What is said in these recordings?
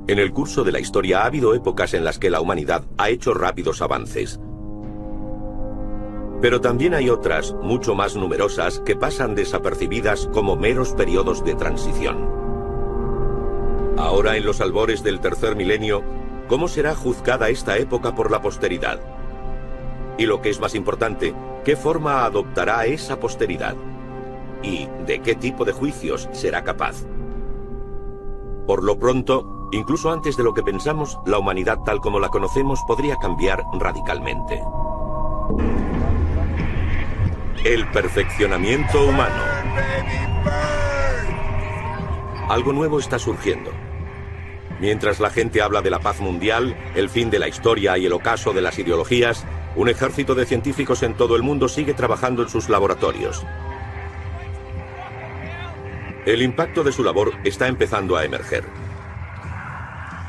En el curso de la historia ha habido épocas en las que la humanidad ha hecho rápidos avances. Pero también hay otras, mucho más numerosas, que pasan desapercibidas como meros periodos de transición. Ahora, en los albores del tercer milenio, ¿cómo será juzgada esta época por la posteridad? Y lo que es más importante, ¿qué forma adoptará esa posteridad? ¿Y de qué tipo de juicios será capaz? Por lo pronto, incluso antes de lo que pensamos, la humanidad tal como la conocemos podría cambiar radicalmente. El perfeccionamiento humano. Algo nuevo está surgiendo. Mientras la gente habla de la paz mundial, el fin de la historia y el ocaso de las ideologías, un ejército de científicos en todo el mundo sigue trabajando en sus laboratorios. El impacto de su labor está empezando a emerger.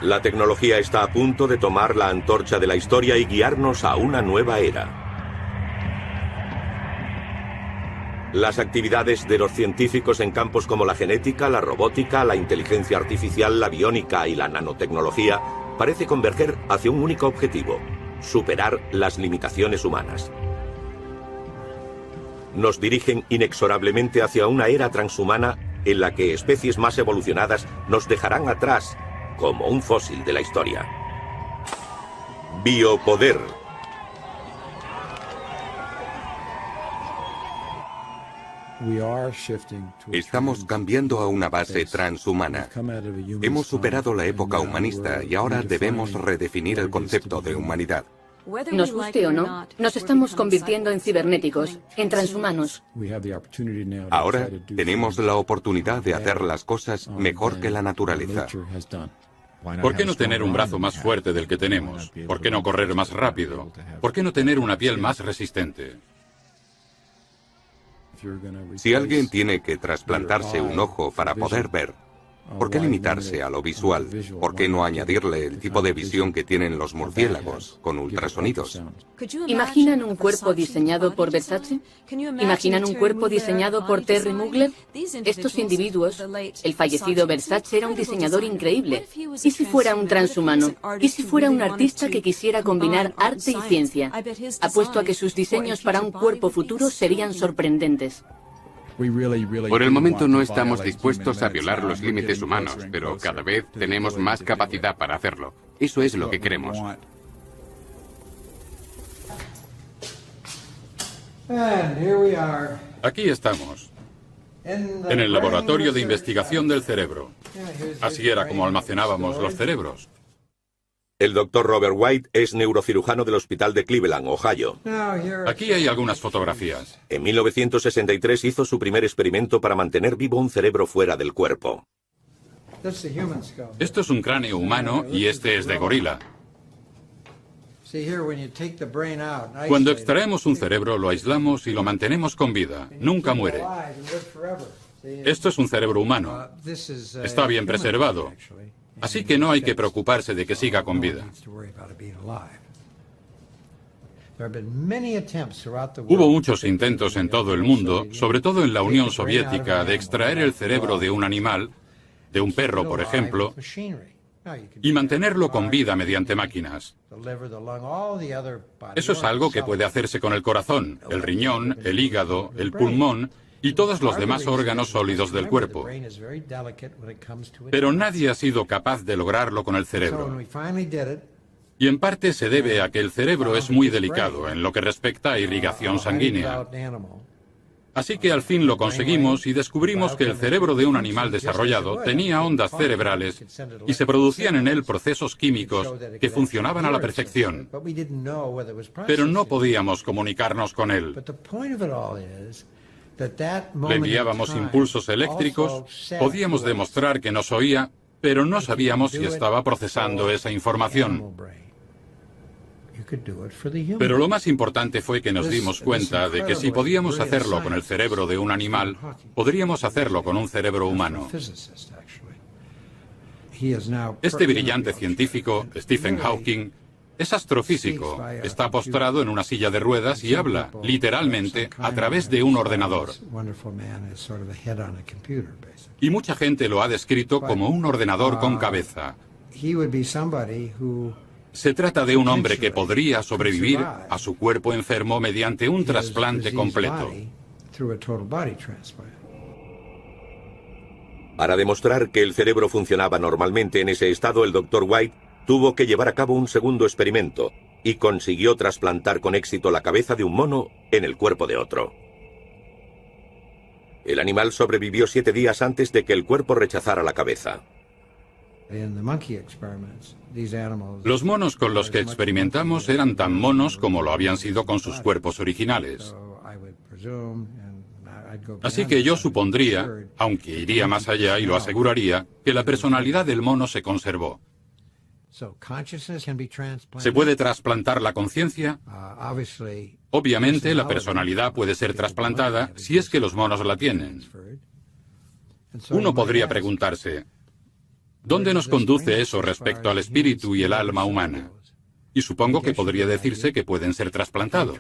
La tecnología está a punto de tomar la antorcha de la historia y guiarnos a una nueva era. Las actividades de los científicos en campos como la genética, la robótica, la inteligencia artificial, la biónica y la nanotecnología parece converger hacia un único objetivo: superar las limitaciones humanas. Nos dirigen inexorablemente hacia una era transhumana en la que especies más evolucionadas nos dejarán atrás como un fósil de la historia. Biopoder. Estamos cambiando a una base transhumana. Hemos superado la época humanista y ahora debemos redefinir el concepto de humanidad. Nos guste o no, nos estamos convirtiendo en cibernéticos, en transhumanos. Ahora tenemos la oportunidad de hacer las cosas mejor que la naturaleza. ¿Por qué no tener un brazo más fuerte del que tenemos? ¿Por qué no correr más rápido? ¿Por qué no tener una piel más resistente? Si alguien tiene que trasplantarse un ojo para poder ver, ¿por qué limitarse a lo visual? ¿Por qué no añadirle el tipo de visión que tienen los murciélagos, con ultrasonidos? ¿Imaginan un cuerpo diseñado por Versace? ¿Imaginan un cuerpo diseñado por Terry Mugler? Estos individuos, el fallecido Versace era un diseñador increíble. ¿Y si fuera un transhumano? ¿Y si fuera un artista que quisiera combinar arte y ciencia? Apuesto a que sus diseños para un cuerpo futuro serían sorprendentes. Por el momento no estamos dispuestos a violar los límites humanos, pero cada vez tenemos más capacidad para hacerlo. Eso es lo que queremos. Aquí estamos, en el laboratorio de investigación del cerebro. Así era como almacenábamos los cerebros. El Dr. Robert White es neurocirujano del Hospital de Cleveland, Ohio. Aquí hay algunas fotografías. En 1963 hizo su primer experimento para mantener vivo un cerebro fuera del cuerpo. Esto es un cráneo humano y este es de gorila. Cuando extraemos un cerebro, lo aislamos y lo mantenemos con vida. Nunca muere. Esto es un cerebro humano. Está bien preservado. Así que no hay que preocuparse de que siga con vida. Hubo muchos intentos en todo el mundo, sobre todo en la Unión Soviética, de extraer el cerebro de un animal, de un perro, por ejemplo, y mantenerlo con vida mediante máquinas. Eso es algo que puede hacerse con el corazón, el riñón, el hígado, el pulmón y todos los demás órganos sólidos del cuerpo. Pero nadie ha sido capaz de lograrlo con el cerebro. Y en parte se debe a que el cerebro es muy delicado en lo que respecta a irrigación sanguínea. Así que al fin lo conseguimos y descubrimos que el cerebro de un animal desarrollado tenía ondas cerebrales y se producían en él procesos químicos que funcionaban a la perfección. Pero no podíamos comunicarnos con él. Le enviábamos impulsos eléctricos, podíamos demostrar que nos oía, pero no sabíamos si estaba procesando esa información. Pero lo más importante fue que nos dimos cuenta de que si podíamos hacerlo con el cerebro de un animal, podríamos hacerlo con un cerebro humano. Este brillante científico, Stephen Hawking, es astrofísico, está postrado en una silla de ruedas y habla, literalmente, a través de un ordenador. Y mucha gente lo ha descrito como un ordenador con cabeza. Se trata de un hombre que podría sobrevivir a su cuerpo enfermo mediante un trasplante completo. Para demostrar que el cerebro funcionaba normalmente en ese estado, el Dr. White tuvo que llevar a cabo un segundo experimento y consiguió trasplantar con éxito la cabeza de un mono en el cuerpo de otro. El animal sobrevivió 7 días antes de que el cuerpo rechazara la cabeza. Los monos con los que experimentamos eran tan monos como lo habían sido con sus cuerpos originales. Así que yo supondría, aunque iría más allá y lo aseguraría, que la personalidad del mono se conservó. ¿Se puede trasplantar la conciencia? Obviamente, la personalidad puede ser trasplantada si es que los monos la tienen. Uno podría preguntarse, ¿dónde nos conduce eso respecto al espíritu y el alma humana? Y supongo que podría decirse que pueden ser trasplantados.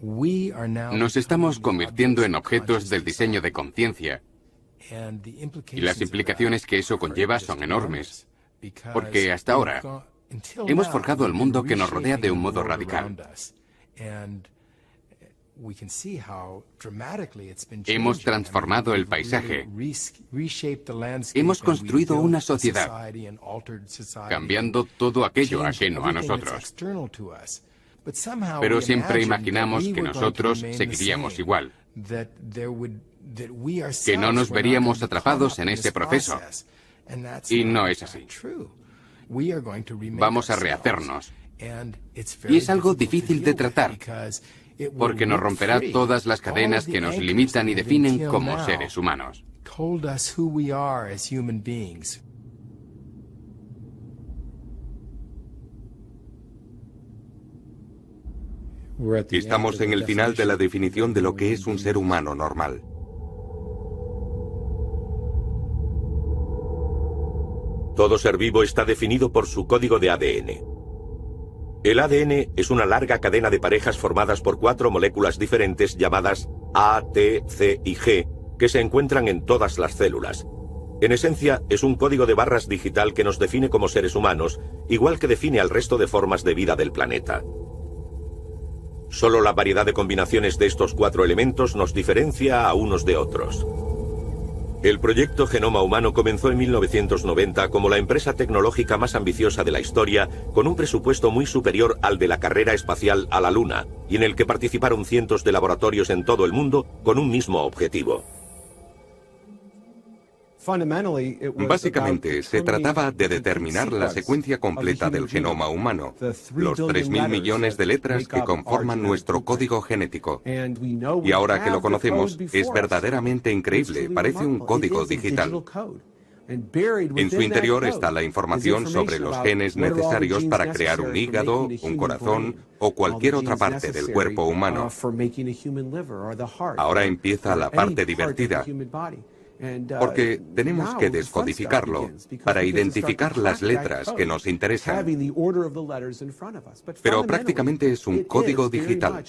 Nos estamos convirtiendo en objetos del diseño de conciencia, y las implicaciones que eso conlleva son enormes, porque hasta ahora hemos forjado el mundo que nos rodea de un modo radical. Hemos transformado el paisaje. Hemos construido una sociedad, cambiando todo aquello ajeno a nosotros. Pero siempre imaginamos que nosotros seguiríamos igual, que no nos veríamos atrapados en ese proceso. Y no es así. Vamos a rehacernos. Y es algo difícil de tratar, porque nos romperá todas las cadenas que nos limitan y definen como seres humanos. Estamos en el final de la definición de lo que es un ser humano normal. Todo ser vivo está definido por su código de ADN. El ADN es una larga cadena de parejas formadas por 4 moléculas diferentes llamadas A, T, C y G, que se encuentran en todas las células. En esencia, es un código de barras digital que nos define como seres humanos, igual que define al resto de formas de vida del planeta. Solo la variedad de combinaciones de estos 4 elementos nos diferencia a unos de otros. El proyecto Genoma Humano comenzó en 1990 como la empresa tecnológica más ambiciosa de la historia, con un presupuesto muy superior al de la carrera espacial a la Luna, y en el que participaron cientos de laboratorios en todo el mundo con un mismo objetivo. Básicamente, se trataba de determinar la secuencia completa del genoma humano, los 3.000 millones de letras que conforman nuestro código genético. Y ahora que lo conocemos, es verdaderamente increíble, parece un código digital. En su interior está la información sobre los genes necesarios para crear un hígado, un corazón o cualquier otra parte del cuerpo humano. Ahora empieza la parte divertida, porque tenemos que descodificarlo para identificar las letras que nos interesan. Pero prácticamente es un código digital.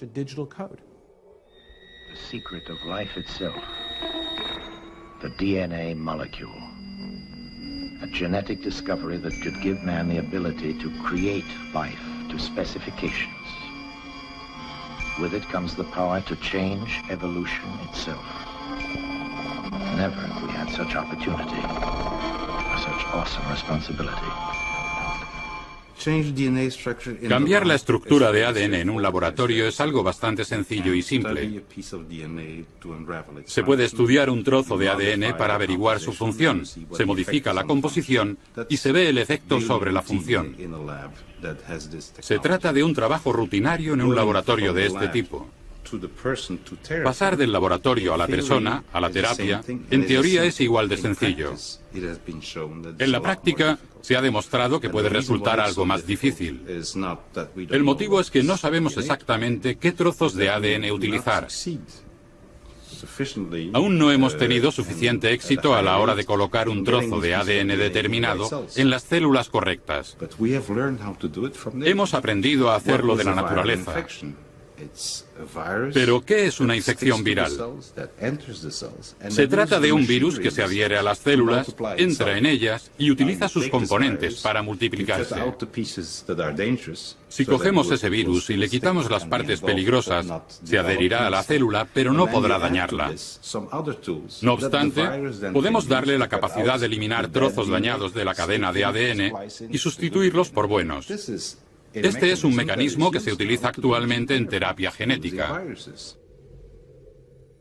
A genetic discovery that could give man the ability to create life to specifications. With it comes the power to change evolution itself. Never have we had such opportunity, or such awesome responsibility. Cambiar la estructura de ADN en un laboratorio es algo bastante sencillo y simple. Se puede estudiar un trozo de ADN para averiguar su función, se modifica la composición y se ve el efecto sobre la función. Se trata de un trabajo rutinario en un laboratorio de este tipo. Pasar del laboratorio a la persona, a la terapia, en teoría es igual de sencillo. En la práctica, se ha demostrado que puede resultar algo más difícil. El motivo es que no sabemos exactamente qué trozos de ADN utilizar. Aún no hemos tenido suficiente éxito a la hora de colocar un trozo de ADN determinado en las células correctas. Hemos aprendido a hacerlo de la naturaleza. Pero, ¿qué es una infección viral? Se trata de un virus que se adhiere a las células, entra en ellas y utiliza sus componentes para multiplicarse. Si cogemos ese virus y le quitamos las partes peligrosas, se adherirá a la célula, pero no podrá dañarla. No obstante, podemos darle la capacidad de eliminar trozos dañados de la cadena de ADN y sustituirlos por buenos. Este es un mecanismo que se utiliza actualmente en terapia genética.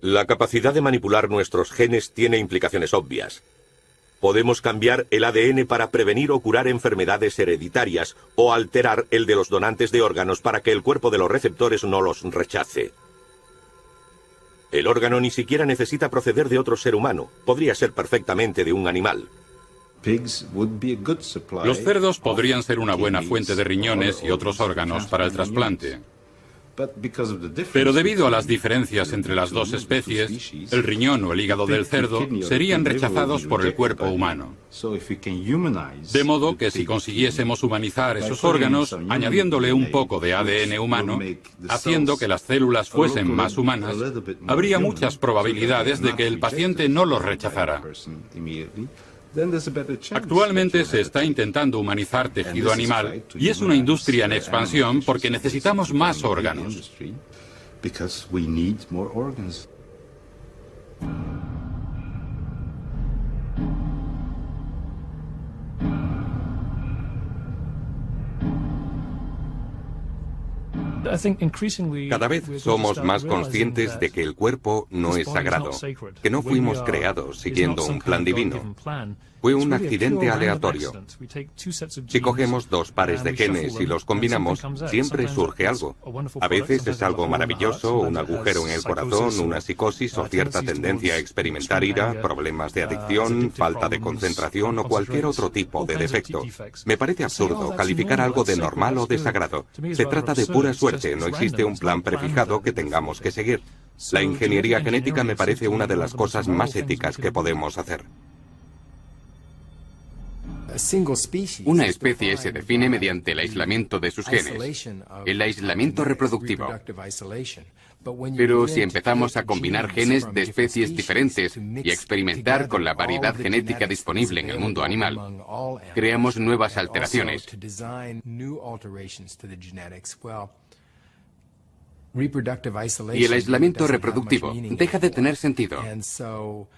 La capacidad de manipular nuestros genes tiene implicaciones obvias. Podemos cambiar el ADN para prevenir o curar enfermedades hereditarias o alterar el de los donantes de órganos para que el cuerpo de los receptores no los rechace. El órgano ni siquiera necesita proceder de otro ser humano. Podría ser perfectamente de un animal. Los cerdos podrían ser una buena fuente de riñones y otros órganos para el trasplante. Pero debido a las diferencias entre las dos especies, el riñón o el hígado del cerdo serían rechazados por el cuerpo humano. De modo que si consiguiésemos humanizar esos órganos, añadiéndole un poco de ADN humano, haciendo que las células fuesen más humanas, habría muchas probabilidades de que el paciente no los rechazara. Actualmente se está intentando humanizar tejido animal y es una industria en expansión porque necesitamos más órganos. Cada vez somos más conscientes de que el cuerpo no es sagrado, que no fuimos creados siguiendo un plan divino. Fue un accidente aleatorio. Si cogemos dos pares de genes y los combinamos, siempre surge algo. A veces es algo maravilloso, un agujero en el corazón, una psicosis o cierta tendencia a experimentar ira, problemas de adicción, falta de concentración o cualquier otro tipo de defecto. Me parece absurdo calificar algo de normal o de sagrado. Se trata de pura suerte, no existe un plan prefijado que tengamos que seguir. La ingeniería genética me parece una de las cosas más éticas que podemos hacer. Una especie se define mediante el aislamiento de sus genes, el aislamiento reproductivo. Pero si empezamos a combinar genes de especies diferentes y a experimentar con la variedad genética disponible en el mundo animal, creamos nuevas alteraciones. Y el aislamiento reproductivo deja de tener sentido.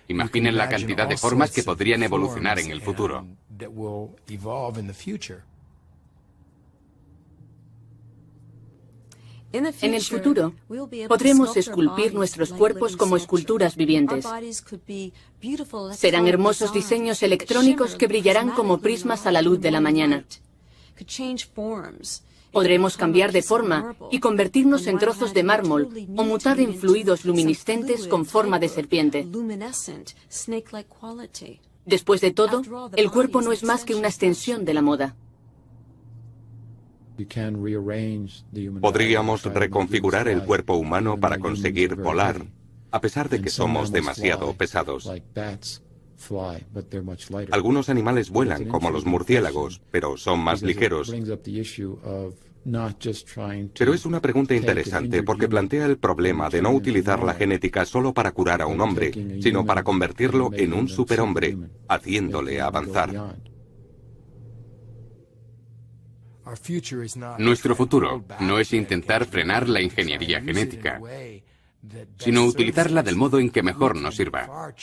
Imaginen la cantidad de formas que podrían evolucionar en el futuro. En el futuro, podremos esculpir nuestros cuerpos como esculturas vivientes. Serán hermosos diseños electrónicos que brillarán como prismas a la luz de la mañana. Podremos cambiar de forma y convertirnos en trozos de mármol o mutar en fluidos luminiscentes con forma de serpiente. Después de todo, el cuerpo no es más que una extensión de la moda. Podríamos reconfigurar el cuerpo humano para conseguir volar, a pesar de que somos demasiado pesados. Algunos animales vuelan, como los murciélagos, pero son más ligeros. Pero es una pregunta interesante porque plantea el problema de no utilizar la genética solo para curar a un hombre, sino para convertirlo en un superhombre, haciéndole avanzar. Nuestro futuro no es intentar frenar la ingeniería genética, sino utilizarla del modo en que mejor nos sirva.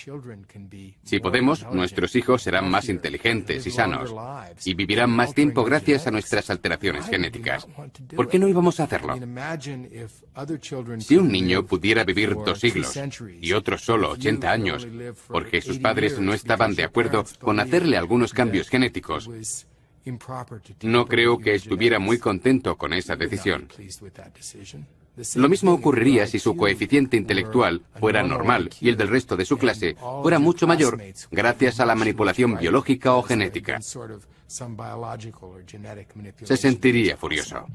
Si podemos, nuestros hijos serán más inteligentes y sanos, y vivirán más tiempo gracias a nuestras alteraciones genéticas. ¿Por qué no íbamos a hacerlo? Si un niño pudiera vivir 2 siglos y otro solo 80 años, porque sus padres no estaban de acuerdo con hacerle algunos cambios genéticos, no creo que estuviera muy contento con esa decisión. Lo mismo ocurriría si su coeficiente intelectual fuera normal y el del resto de su clase fuera mucho mayor gracias a la manipulación biológica o genética. Se sentiría furioso.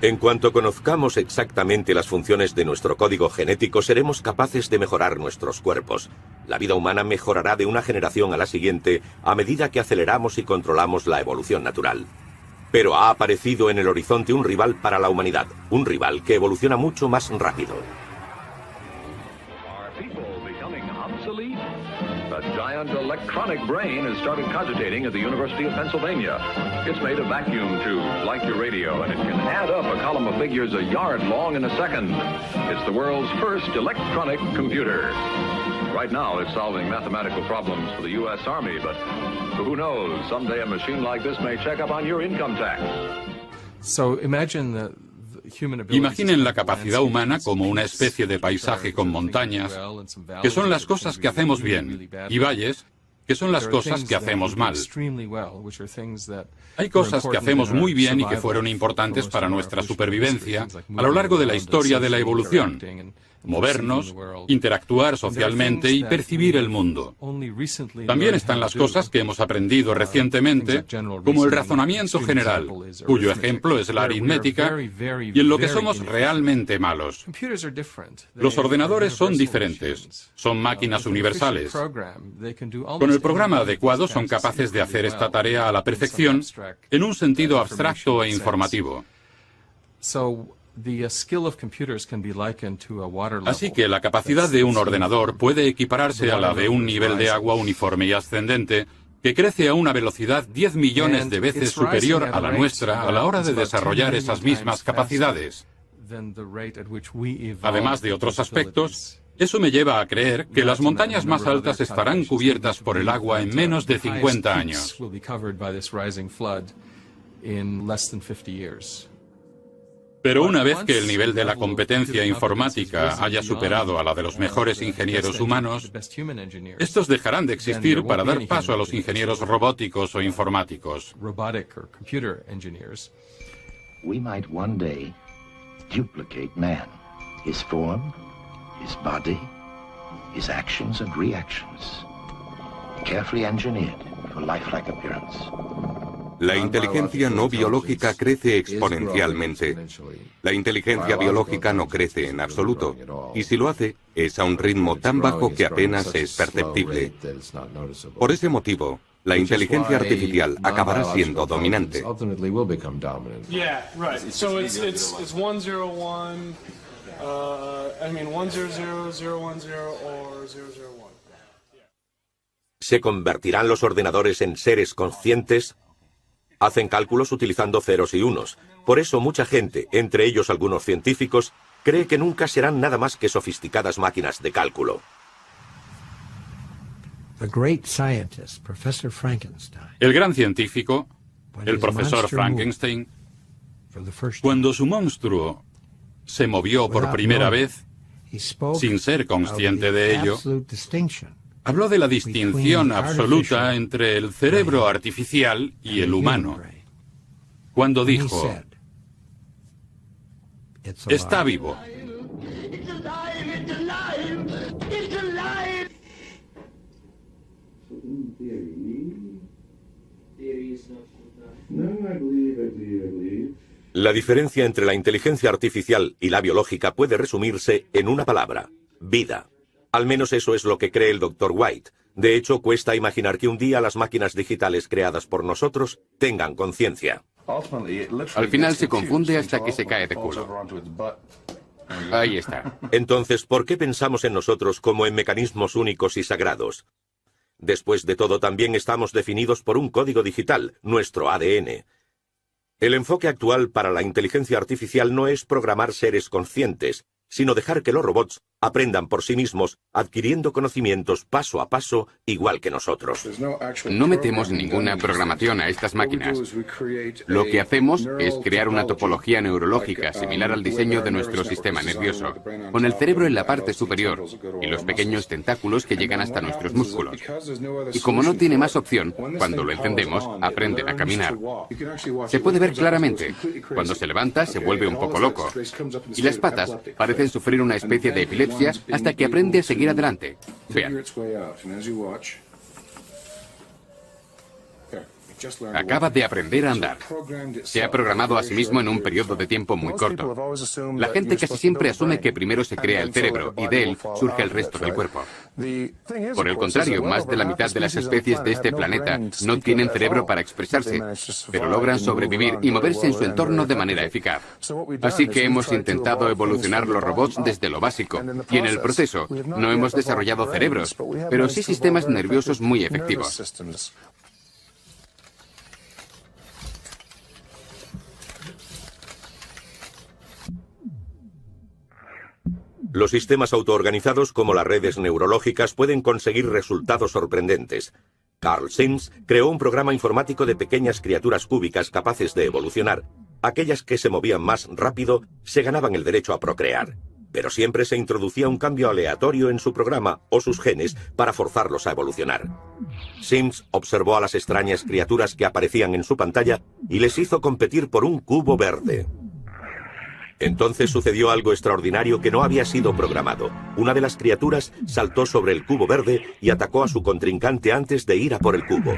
En cuanto conozcamos exactamente las funciones de nuestro código genético, seremos capaces de mejorar nuestros cuerpos. La vida humana mejorará de una generación a la siguiente a medida que aceleramos y controlamos la evolución natural. Pero ha aparecido en el horizonte un rival para la humanidad, un rival que evoluciona mucho más rápido. A giant electronic brain has started cogitating at the University of Pennsylvania. It's made of vacuum tubes, like your radio, and it can add up a column of figures a yard long in a second. It's the world's first electronic computer. Right now, it's solving mathematical problems for the U.S. Army, but who knows, someday a machine like this may check up on your income tax. Imaginen la capacidad humana como una especie de paisaje con montañas, que son las cosas que hacemos bien, y valles, que son las cosas que hacemos mal. Hay cosas que hacemos muy bien y que fueron importantes para nuestra supervivencia a lo largo de la historia de la evolución. Movernos, interactuar socialmente y percibir el mundo. También están las cosas que hemos aprendido recientemente, como el razonamiento general, cuyo ejemplo es la aritmética, y en lo que somos realmente malos. Los ordenadores son diferentes, son máquinas universales. Con el programa adecuado son capaces de hacer esta tarea a la perfección en un sentido abstracto e informativo. Así que la capacidad de un ordenador puede equipararse a la de un nivel de agua uniforme y ascendente que crece a una velocidad 10 millones de veces superior a la nuestra a la hora de desarrollar esas mismas capacidades. Además de otros aspectos, eso me lleva a creer que las montañas más altas estarán cubiertas por el agua en menos de 50 años. Pero una vez que el nivel de la competencia informática haya superado a la de los mejores ingenieros humanos, estos dejarán de existir para dar paso a los ingenieros robóticos o informáticos. We might one day duplicate man, his form, his body, his actions and reactions, carefully engineered for lifelike appearance. La inteligencia no biológica crece exponencialmente. La inteligencia biológica no crece en absoluto, y si lo hace, es a un ritmo tan bajo que apenas es perceptible. Por ese motivo, la inteligencia artificial acabará siendo dominante. ¿Se convertirán los ordenadores en seres conscientes? Hacen cálculos utilizando ceros y unos. Por eso mucha gente, entre ellos algunos científicos, cree que nunca serán nada más que sofisticadas máquinas de cálculo. El gran científico, el profesor Frankenstein, cuando su monstruo se movió por primera vez, sin ser consciente de ello, habló de la distinción absoluta entre el cerebro artificial y el humano, cuando dijo, está vivo. La diferencia entre la inteligencia artificial y la biológica puede resumirse en una palabra: vida. Al menos eso es lo que cree el Dr. White. De hecho, cuesta imaginar que un día las máquinas digitales creadas por nosotros tengan conciencia. Al final se confunde hasta que se cae de culo. Ahí está. Entonces, ¿por qué pensamos en nosotros como en mecanismos únicos y sagrados? Después de todo, también estamos definidos por un código digital, nuestro ADN. El enfoque actual para la inteligencia artificial no es programar seres conscientes, sino dejar que los robots aprendan por sí mismos, adquiriendo conocimientos paso a paso, igual que nosotros. No metemos ninguna programación a estas máquinas. Lo que hacemos es crear una topología neurológica similar al diseño de nuestro sistema nervioso, con el cerebro en la parte superior y los pequeños tentáculos que llegan hasta nuestros músculos. Y como no tiene más opción, cuando lo encendemos, aprenden a caminar. Se puede ver claramente. Cuando se levanta, se vuelve un poco loco. Y las patas parecen sufrir una especie de epilepsia hasta que aprende a seguir adelante. Vean. Acaba de aprender a andar. Se ha programado a sí mismo en un periodo de tiempo muy corto. La gente casi siempre asume que primero se crea el cerebro y de él surge el resto del cuerpo. Por el contrario, más de la mitad de las especies de este planeta no tienen cerebro para expresarse, pero logran sobrevivir y moverse en su entorno de manera eficaz. Así que hemos intentado evolucionar los robots desde lo básico, y en el proceso no hemos desarrollado cerebros, pero sí sistemas nerviosos muy efectivos. Los sistemas autoorganizados como las redes neurológicas pueden conseguir resultados sorprendentes. Carl Sims creó un programa informático de pequeñas criaturas cúbicas capaces de evolucionar. Aquellas que se movían más rápido se ganaban el derecho a procrear. Pero siempre se introducía un cambio aleatorio en su programa o sus genes para forzarlos a evolucionar. Sims observó a las extrañas criaturas que aparecían en su pantalla y les hizo competir por un cubo verde. Entonces sucedió algo extraordinario que no había sido programado. Una de las criaturas saltó sobre el cubo verde y atacó a su contrincante antes de ir a por el cubo.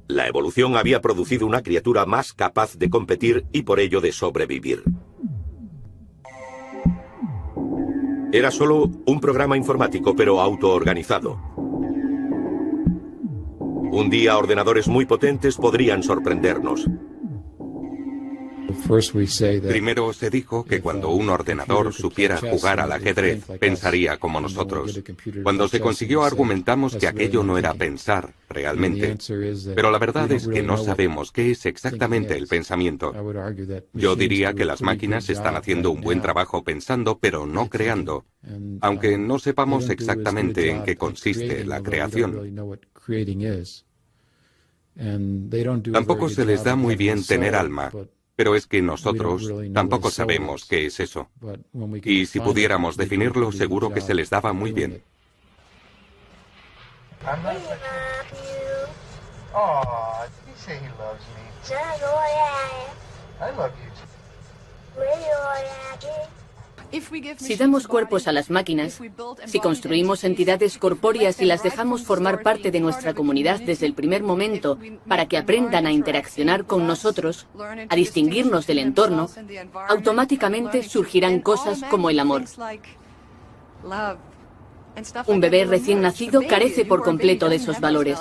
La evolución había producido una criatura más capaz de competir y por ello de sobrevivir. Era solo un programa informático, pero autoorganizado. Un día ordenadores muy potentes podrían sorprendernos. Primero se dijo que cuando un ordenador supiera jugar al ajedrez, pensaría como nosotros. Cuando se consiguió argumentamos que aquello no era pensar, realmente. Pero la verdad es que no sabemos qué es exactamente el pensamiento. Yo diría que las máquinas están haciendo un buen trabajo pensando, pero no creando, aunque no sepamos exactamente en qué consiste la creación. Tampoco se les da muy bien tener alma. Pero es que nosotros tampoco sabemos qué es eso. Y si pudiéramos definirlo, seguro que se les daba muy bien. Si damos cuerpos a las máquinas, si construimos entidades corpóreas y las dejamos formar parte de nuestra comunidad desde el primer momento para que aprendan a interaccionar con nosotros, a distinguirnos del entorno, automáticamente surgirán cosas como el amor. Un bebé recién nacido carece por completo de esos valores.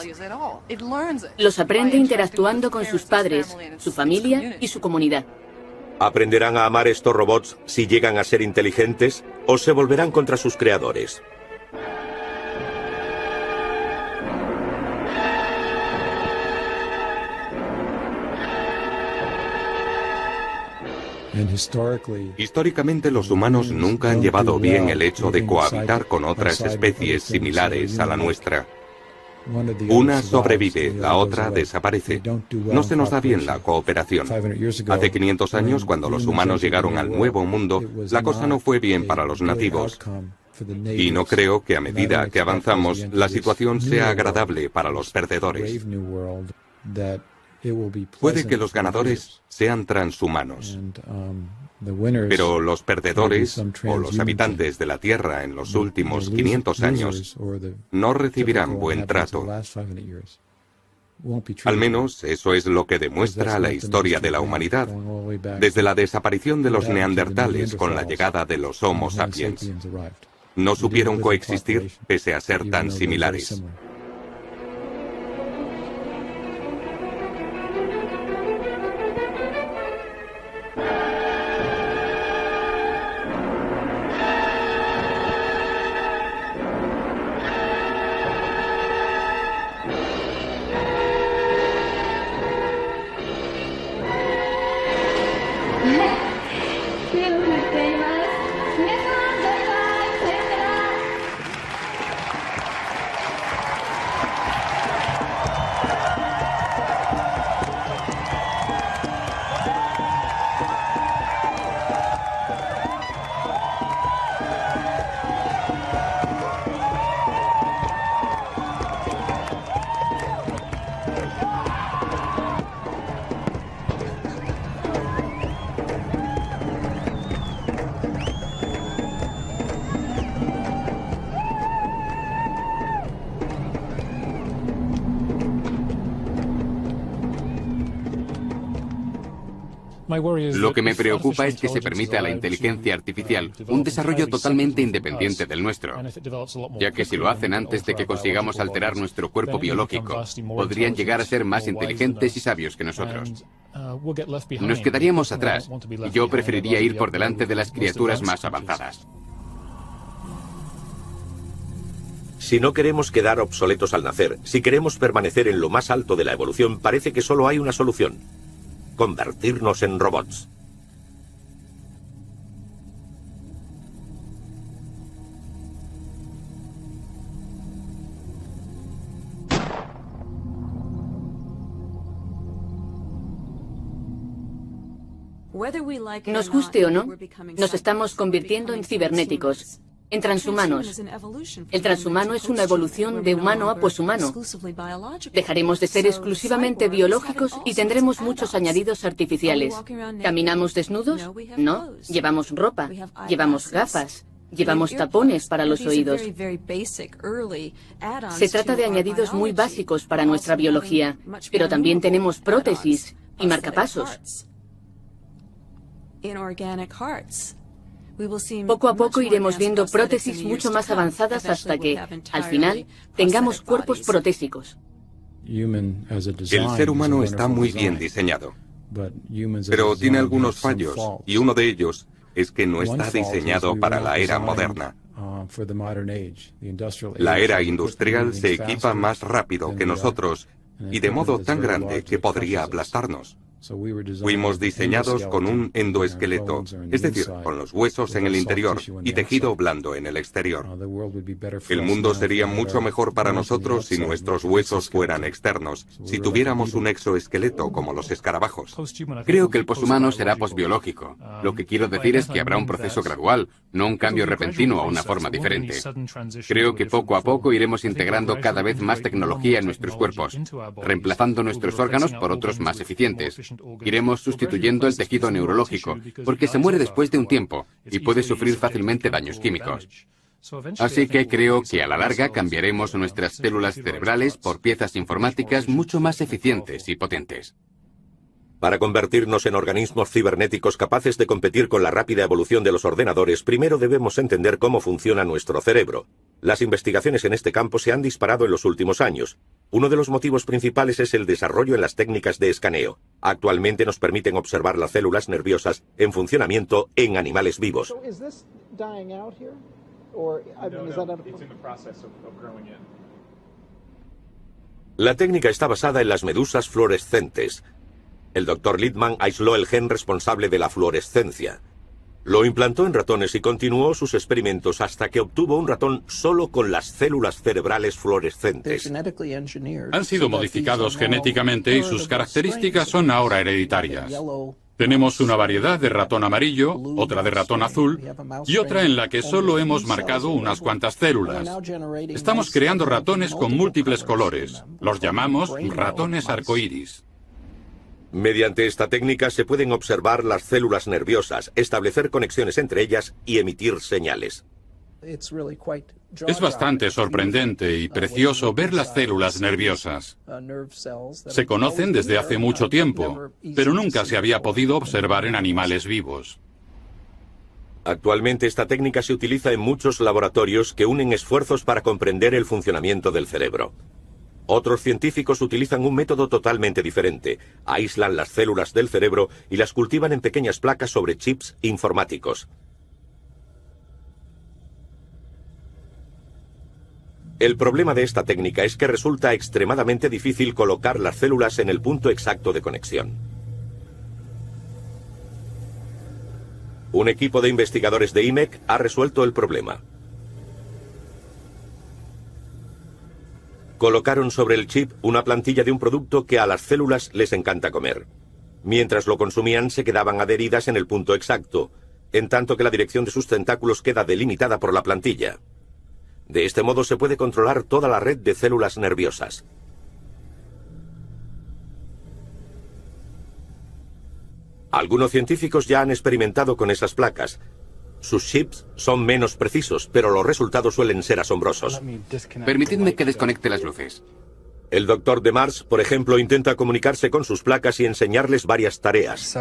Los aprende interactuando con sus padres, su familia y su comunidad. ¿Aprenderán a amar estos robots si llegan a ser inteligentes o se volverán contra sus creadores? Históricamente los humanos nunca han llevado bien el hecho de cohabitar con otras especies similares a la nuestra. Una sobrevive, la otra desaparece. No se nos da bien la cooperación. Hace 500 años, cuando los humanos llegaron al Nuevo Mundo, la cosa no fue bien para los nativos. Y no creo que a medida que avanzamos, la situación sea agradable para los perdedores. Puede que los ganadores sean transhumanos, pero los perdedores o los habitantes de la Tierra en los últimos 500 años no recibirán buen trato. Al menos eso es lo que demuestra la historia de la humanidad, desde la desaparición de los neandertales con la llegada de los Homo sapiens. No supieron coexistir pese a ser tan similares. Lo que me preocupa es que se permita a la inteligencia artificial un desarrollo totalmente independiente del nuestro, ya que si lo hacen antes de que consigamos alterar nuestro cuerpo biológico, podrían llegar a ser más inteligentes y sabios que nosotros. Nos quedaríamos atrás, y yo preferiría ir por delante de las criaturas más avanzadas. Si no queremos quedar obsoletos al nacer, si queremos permanecer en lo más alto de la evolución, parece que solo hay una solución: convertirnos en robots. Nos guste o no, nos estamos convirtiendo en cibernéticos, en transhumanos. El transhumano es una evolución de humano a poshumano. Dejaremos de ser exclusivamente biológicos y tendremos muchos añadidos artificiales. ¿Caminamos desnudos? No. Llevamos ropa, llevamos gafas, llevamos tapones para los oídos. Se trata de añadidos muy básicos para nuestra biología, pero también tenemos prótesis y marcapasos. Poco a poco iremos viendo prótesis mucho más avanzadas hasta que, al final, tengamos cuerpos protésicos. El ser humano está muy bien diseñado, pero tiene algunos fallos, y uno de ellos es que no está diseñado para la era moderna. La era industrial se equipa más rápido que nosotros y de modo tan grande que podría aplastarnos. Fuimos diseñados con un endoesqueleto, es decir, con los huesos en el interior y tejido blando en el exterior. El mundo sería mucho mejor para nosotros si nuestros huesos fueran externos, si tuviéramos un exoesqueleto como los escarabajos. Creo que el poshumano será posbiológico. Lo que quiero decir es que habrá un proceso gradual, no un cambio repentino a una forma diferente. Creo que poco a poco iremos integrando cada vez más tecnología en nuestros cuerpos, reemplazando nuestros órganos por otros más eficientes. Iremos sustituyendo el tejido neurológico, porque se muere después de un tiempo y puede sufrir fácilmente daños químicos. Así que creo que a la larga cambiaremos nuestras células cerebrales por piezas informáticas mucho más eficientes y potentes. Para convertirnos en organismos cibernéticos capaces de competir con la rápida evolución de los ordenadores, primero debemos entender cómo funciona nuestro cerebro. Las investigaciones en este campo se han disparado en los últimos años. Uno de los motivos principales es el desarrollo en las técnicas de escaneo. Actualmente nos permiten observar las células nerviosas en funcionamiento en animales vivos. La técnica está basada en las medusas fluorescentes. El Dr. Littman aisló el gen responsable de la fluorescencia. Lo implantó en ratones y continuó sus experimentos hasta que obtuvo un ratón solo con las células cerebrales fluorescentes. Han sido modificados genéticamente y sus características son ahora hereditarias. Tenemos una variedad de ratón amarillo, otra de ratón azul y otra en la que solo hemos marcado unas cuantas células. Estamos creando ratones con múltiples colores. Los llamamos ratones arcoíris. Mediante esta técnica se pueden observar las células nerviosas, establecer conexiones entre ellas y emitir señales. Es bastante sorprendente y precioso ver las células nerviosas. Se conocen desde hace mucho tiempo, pero nunca se había podido observar en animales vivos. Actualmente esta técnica se utiliza en muchos laboratorios que unen esfuerzos para comprender el funcionamiento del cerebro. Otros científicos utilizan un método totalmente diferente. Aíslan las células del cerebro y las cultivan en pequeñas placas sobre chips informáticos. El problema de esta técnica es que resulta extremadamente difícil colocar las células en el punto exacto de conexión. Un equipo de investigadores de IMEC ha resuelto el problema. Colocaron sobre el chip una plantilla de un producto que a las células les encanta comer. Mientras lo consumían se quedaban adheridas en el punto exacto, en tanto que la dirección de sus tentáculos queda delimitada por la plantilla. De este modo se puede controlar toda la red de células nerviosas. Algunos científicos ya han experimentado con esas placas. Sus chips son menos precisos, pero los resultados suelen ser asombrosos. Permitidme que desconecte las luces. El Dr. Demars, por ejemplo, intenta comunicarse con sus placas y enseñarles varias tareas.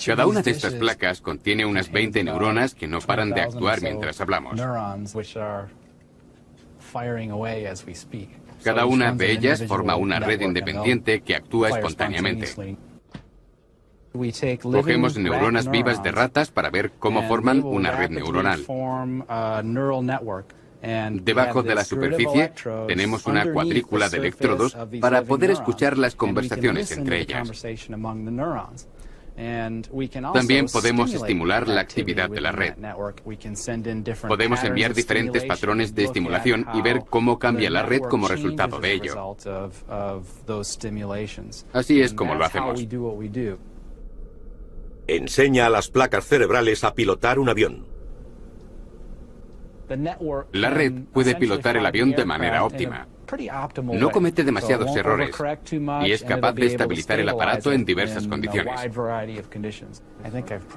Cada una de estas placas contiene unas 20 neuronas que no paran de actuar mientras hablamos. Cada una de ellas forma una red independiente que actúa espontáneamente. Cogemos neuronas vivas de ratas para ver cómo forman una red neuronal. Debajo de la superficie tenemos una cuadrícula de electrodos para poder escuchar las conversaciones entre ellas. También podemos estimular la actividad de la red. Podemos enviar diferentes patrones de estimulación y ver cómo cambia la red como resultado de ello. Así es como lo hacemos. Enseña a las placas cerebrales a pilotar un avión. La red puede pilotar el avión de manera óptima. No comete demasiados errores y es capaz de estabilizar el aparato en diversas condiciones.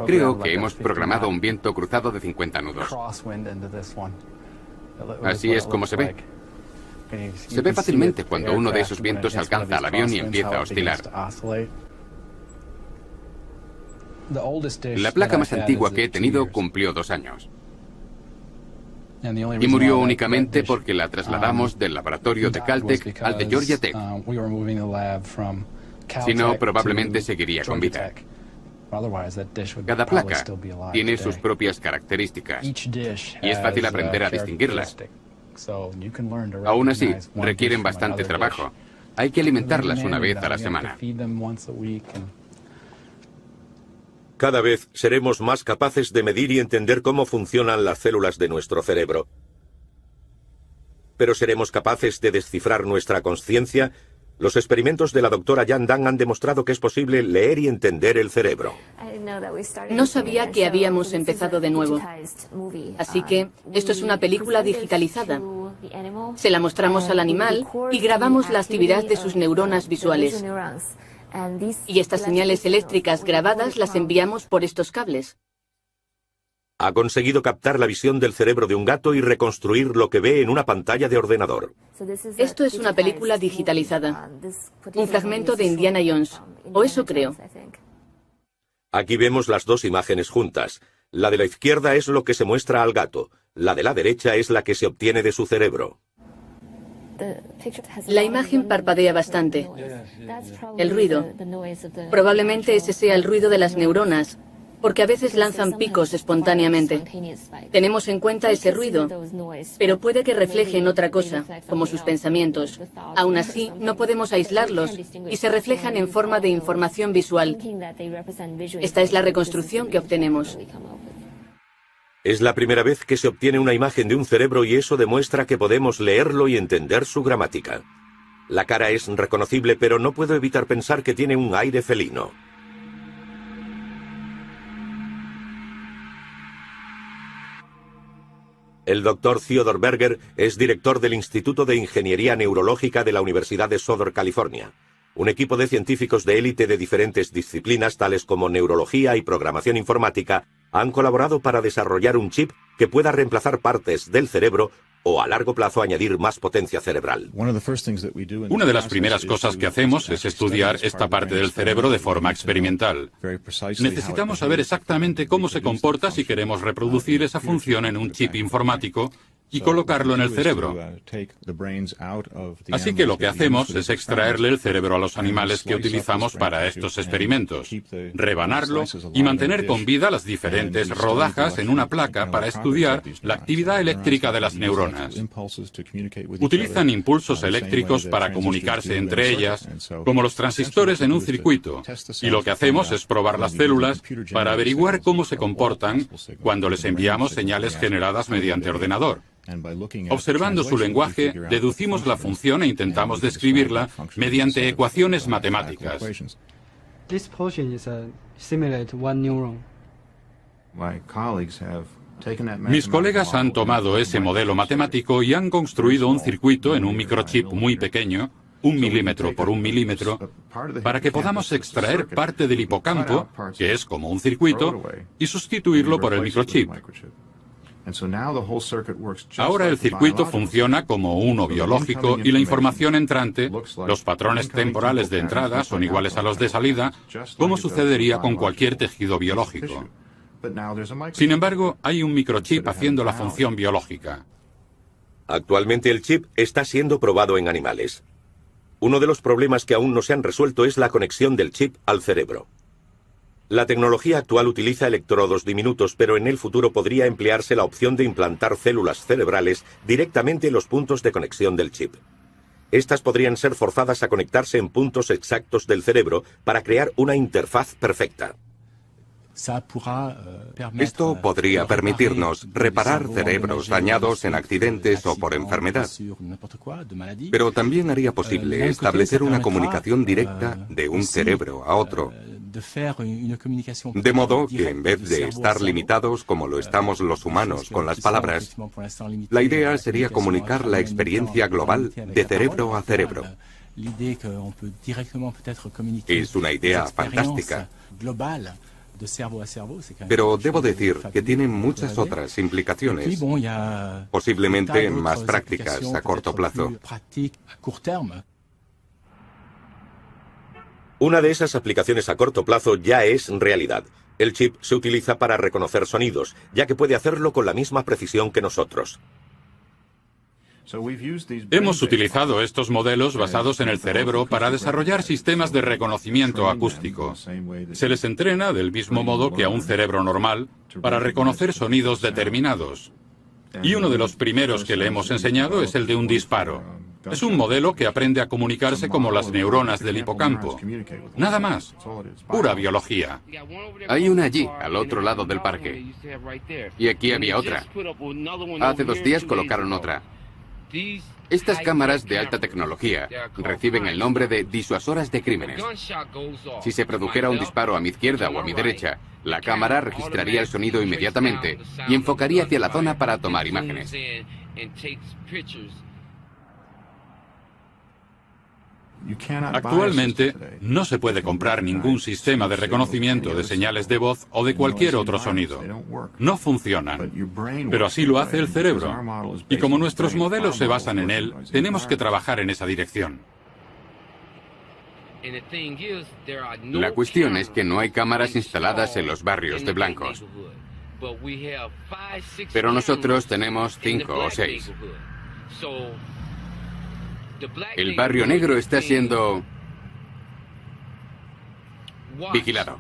Creo que hemos programado un viento cruzado de 50 nudos. Así es como se ve. Se ve fácilmente cuando uno de esos vientos alcanza al avión y empieza a oscilar. La placa más antigua que he tenido cumplió 2 años. Y murió únicamente porque la trasladamos del laboratorio de Caltech al de Georgia Tech. Si no, probablemente seguiría con vida. Cada placa tiene sus propias características y es fácil aprender a distinguirlas. Aún así, requieren bastante trabajo. Hay que alimentarlas una vez a la semana. Cada vez seremos más capaces de medir y entender cómo funcionan las células de nuestro cerebro. Pero ¿seremos capaces de descifrar nuestra consciencia? Los experimentos de la doctora Jan Dan han demostrado que es posible leer y entender el cerebro. No sabía que habíamos empezado de nuevo. Así que esto es una película digitalizada. Se la mostramos al animal y grabamos la actividad de sus neuronas visuales. Y estas señales eléctricas grabadas las enviamos por estos cables. Ha conseguido captar la visión del cerebro de un gato y reconstruir lo que ve en una pantalla de ordenador. Esto es una película digitalizada. Un fragmento de Indiana Jones. O eso creo. Aquí vemos las dos imágenes juntas. La de la izquierda es lo que se muestra al gato. La de la derecha es la que se obtiene de su cerebro. La imagen parpadea bastante. El ruido. Probablemente ese sea el ruido de las neuronas, porque a veces lanzan picos espontáneamente. Tenemos en cuenta ese ruido, pero puede que reflejen otra cosa, como sus pensamientos. Aún así, no podemos aislarlos y se reflejan en forma de información visual. Esta es la reconstrucción que obtenemos. Es la primera vez que se obtiene una imagen de un cerebro y eso demuestra que podemos leerlo y entender su gramática. La cara es reconocible, pero no puedo evitar pensar que tiene un aire felino. El Dr. Theodore Berger es director del Instituto de Ingeniería Neurológica de la Universidad de Southern California. Un equipo de científicos de élite de diferentes disciplinas, tales como neurología y programación informática, han colaborado para desarrollar un chip que pueda reemplazar partes del cerebro o a largo plazo añadir más potencia cerebral. Una de las primeras cosas que hacemos es estudiar esta parte del cerebro de forma experimental. Necesitamos saber exactamente cómo se comporta si queremos reproducir esa función en un chip informático y colocarlo en el cerebro. Así que lo que hacemos es extraerle el cerebro a los animales que utilizamos para estos experimentos, rebanarlo y mantener con vida las diferentes rodajas en una placa para estudiar la actividad eléctrica de las neuronas. Utilizan impulsos eléctricos para comunicarse entre ellas, como los transistores en un circuito, y lo que hacemos es probar las células para averiguar cómo se comportan cuando les enviamos señales generadas mediante ordenador. Observando su lenguaje, deducimos la función e intentamos describirla mediante ecuaciones matemáticas. Mis colegas han tomado ese modelo matemático y han construido un circuito en un microchip muy pequeño, 1 milímetro por 1 milímetro, para que podamos extraer parte del hipocampo, que es como un circuito, y sustituirlo por el microchip. Ahora el circuito funciona como uno biológico y la información entrante, los patrones temporales de entrada son iguales a los de salida, como sucedería con cualquier tejido biológico. Sin embargo, hay un microchip haciendo la función biológica. Actualmente el chip está siendo probado en animales. Uno de los problemas que aún no se han resuelto es la conexión del chip al cerebro. La tecnología actual utiliza electrodos diminutos, pero en el futuro podría emplearse la opción de implantar células cerebrales directamente en los puntos de conexión del chip. Estas podrían ser forzadas a conectarse en puntos exactos del cerebro para crear una interfaz perfecta. Esto podría permitirnos reparar cerebros dañados en accidentes o por enfermedad, pero también haría posible establecer una comunicación directa de un cerebro a otro, de modo que en vez de estar limitados como lo estamos los humanos con las palabras, la idea sería comunicar la experiencia global de cerebro a cerebro. Es una idea fantástica. Pero debo decir que tiene muchas otras implicaciones, posiblemente más prácticas a corto plazo. Una de esas aplicaciones a corto plazo ya es realidad. El chip se utiliza para reconocer sonidos, ya que puede hacerlo con la misma precisión que nosotros. Hemos utilizado estos modelos basados en el cerebro para desarrollar sistemas de reconocimiento acústico. Se les entrena del mismo modo que a un cerebro normal para reconocer sonidos determinados. Y uno de los primeros que le hemos enseñado es el de un disparo. Es un modelo que aprende a comunicarse como las neuronas del hipocampo. Nada más. Pura biología. Hay una allí, al otro lado del parque. Y aquí había otra. Hace 2 días colocaron otra. Estas cámaras de alta tecnología reciben el nombre de disuasoras de crímenes. Si se produjera un disparo a mi izquierda o a mi derecha, la cámara registraría el sonido inmediatamente y enfocaría hacia la zona para tomar imágenes. Actualmente no se puede comprar ningún sistema de reconocimiento de señales de voz o de cualquier otro sonido. No funcionan. Pero así lo hace el cerebro. Y como nuestros modelos se basan en él, tenemos que trabajar en esa dirección. La cuestión es que no hay cámaras instaladas en los barrios de blancos. Pero nosotros tenemos 5 o 6. El barrio negro está siendo vigilado.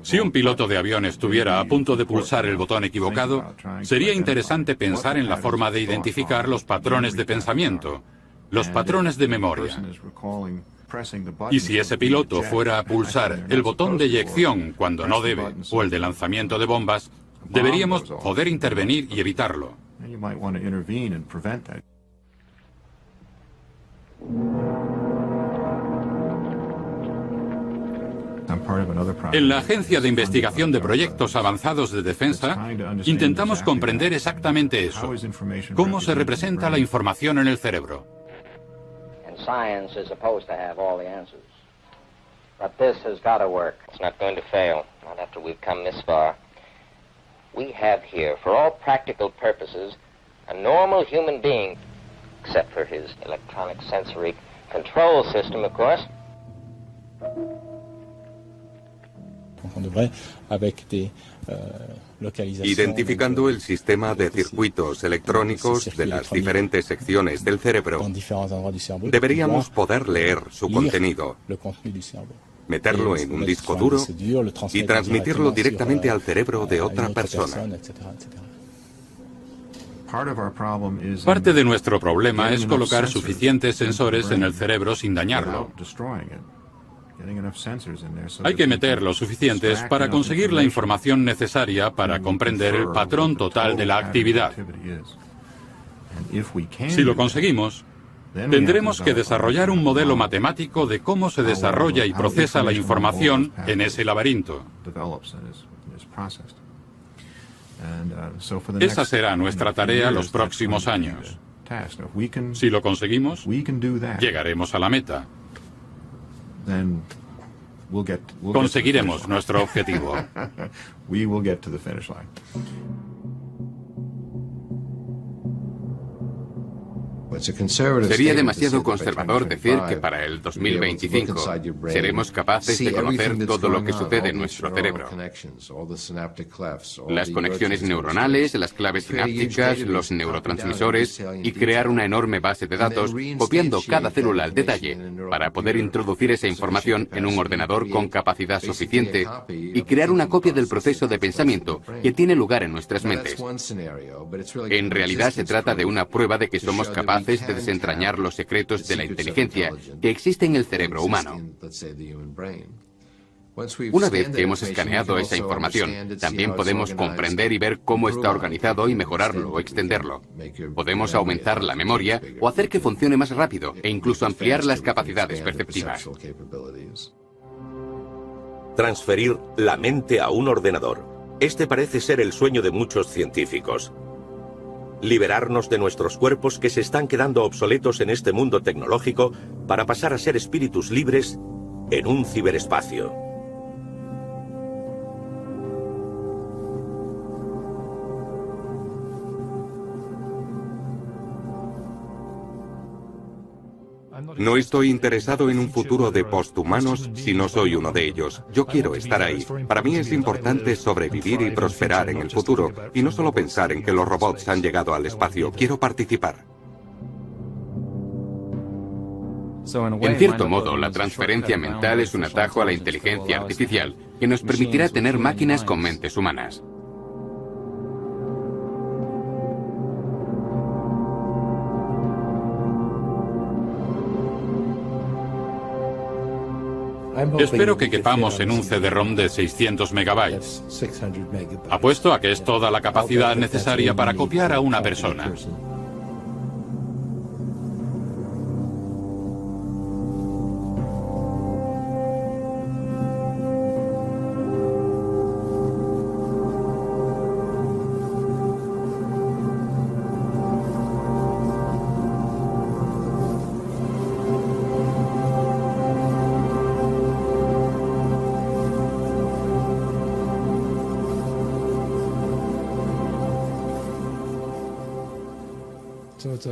Si un piloto de avión estuviera a punto de pulsar el botón equivocado, sería interesante pensar en la forma de identificar los patrones de pensamiento, los patrones de memoria. Y si ese piloto fuera a pulsar el botón de eyección cuando no debe, o el de lanzamiento de bombas, deberíamos poder intervenir y evitarlo. En la Agencia de Investigación de Proyectos Avanzados de Defensa, intentamos comprender exactamente eso. ¿Cómo se representa la información en el cerebro? We have here, for all practical purposes, a normal human being, except for his electronic sensory control system, of course. Identificando el sistema de circuitos electrónicos de las diferentes secciones del cerebro, deberíamos poder leer su contenido, meterlo en un disco duro y transmitirlo directamente al cerebro de otra persona. Parte de nuestro problema es colocar suficientes sensores en el cerebro sin dañarlo. Hay que meter los suficientes para conseguir la información necesaria para comprender el patrón total de la actividad. Si lo conseguimos, tendremos que desarrollar un modelo matemático de cómo se desarrolla y procesa la información en ese laberinto. Esa será nuestra tarea los próximos años. Si lo conseguimos, llegaremos a la meta. Conseguiremos nuestro objetivo. Sería demasiado conservador decir que para el 2025 seremos capaces de conocer todo lo que sucede en nuestro cerebro. Las conexiones neuronales, las claves sinápticas, los neurotransmisores y crear una enorme base de datos copiando cada célula al detalle para poder introducir esa información en un ordenador con capacidad suficiente y crear una copia del proceso de pensamiento que tiene lugar en nuestras mentes. En realidad se trata de una prueba de que somos capaces de desentrañar los secretos de la inteligencia que existe en el cerebro humano. Una vez que hemos escaneado esa información, también podemos comprender y ver cómo está organizado y mejorarlo o extenderlo. Podemos aumentar la memoria o hacer que funcione más rápido e incluso ampliar las capacidades perceptivas. Transferir la mente a un ordenador. Este parece ser el sueño de muchos científicos. Liberarnos de nuestros cuerpos que se están quedando obsoletos en este mundo tecnológico para pasar a ser espíritus libres en un ciberespacio. No estoy interesado en un futuro de posthumanos si no soy uno de ellos. Yo quiero estar ahí. Para mí es importante sobrevivir y prosperar en el futuro, y no solo pensar en que los robots han llegado al espacio. Quiero participar. En cierto modo, la transferencia mental es un atajo a la inteligencia artificial que nos permitirá tener máquinas con mentes humanas. Espero que quepamos en un CD-ROM de 600 megabytes. Apuesto a que es toda la capacidad necesaria para copiar a una persona.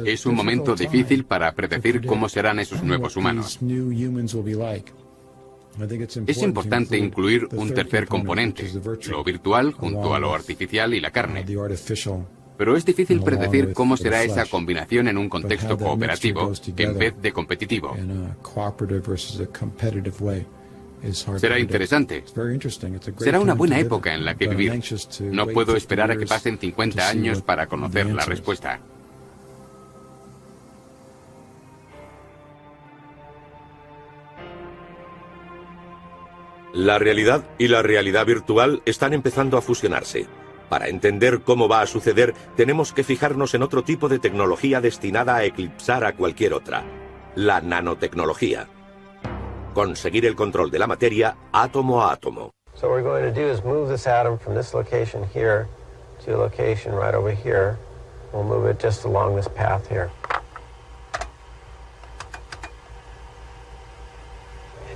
Es un momento difícil para predecir cómo serán esos nuevos humanos. Es importante incluir un tercer componente, lo virtual junto a lo artificial y la carne. Pero es difícil predecir cómo será esa combinación en un contexto cooperativo en vez de competitivo. Será interesante. Será una buena época en la que vivir. No puedo esperar a que pasen 50 años para conocer la respuesta. La realidad y la realidad virtual están empezando a fusionarse. Para entender cómo va a suceder, tenemos que fijarnos en otro tipo de tecnología destinada a eclipsar a cualquier otra: la nanotecnología. Conseguir el control de la materia átomo a átomo. So what we're going to do is move this atom from this location here to a location right over here. We'll move it just along this path here.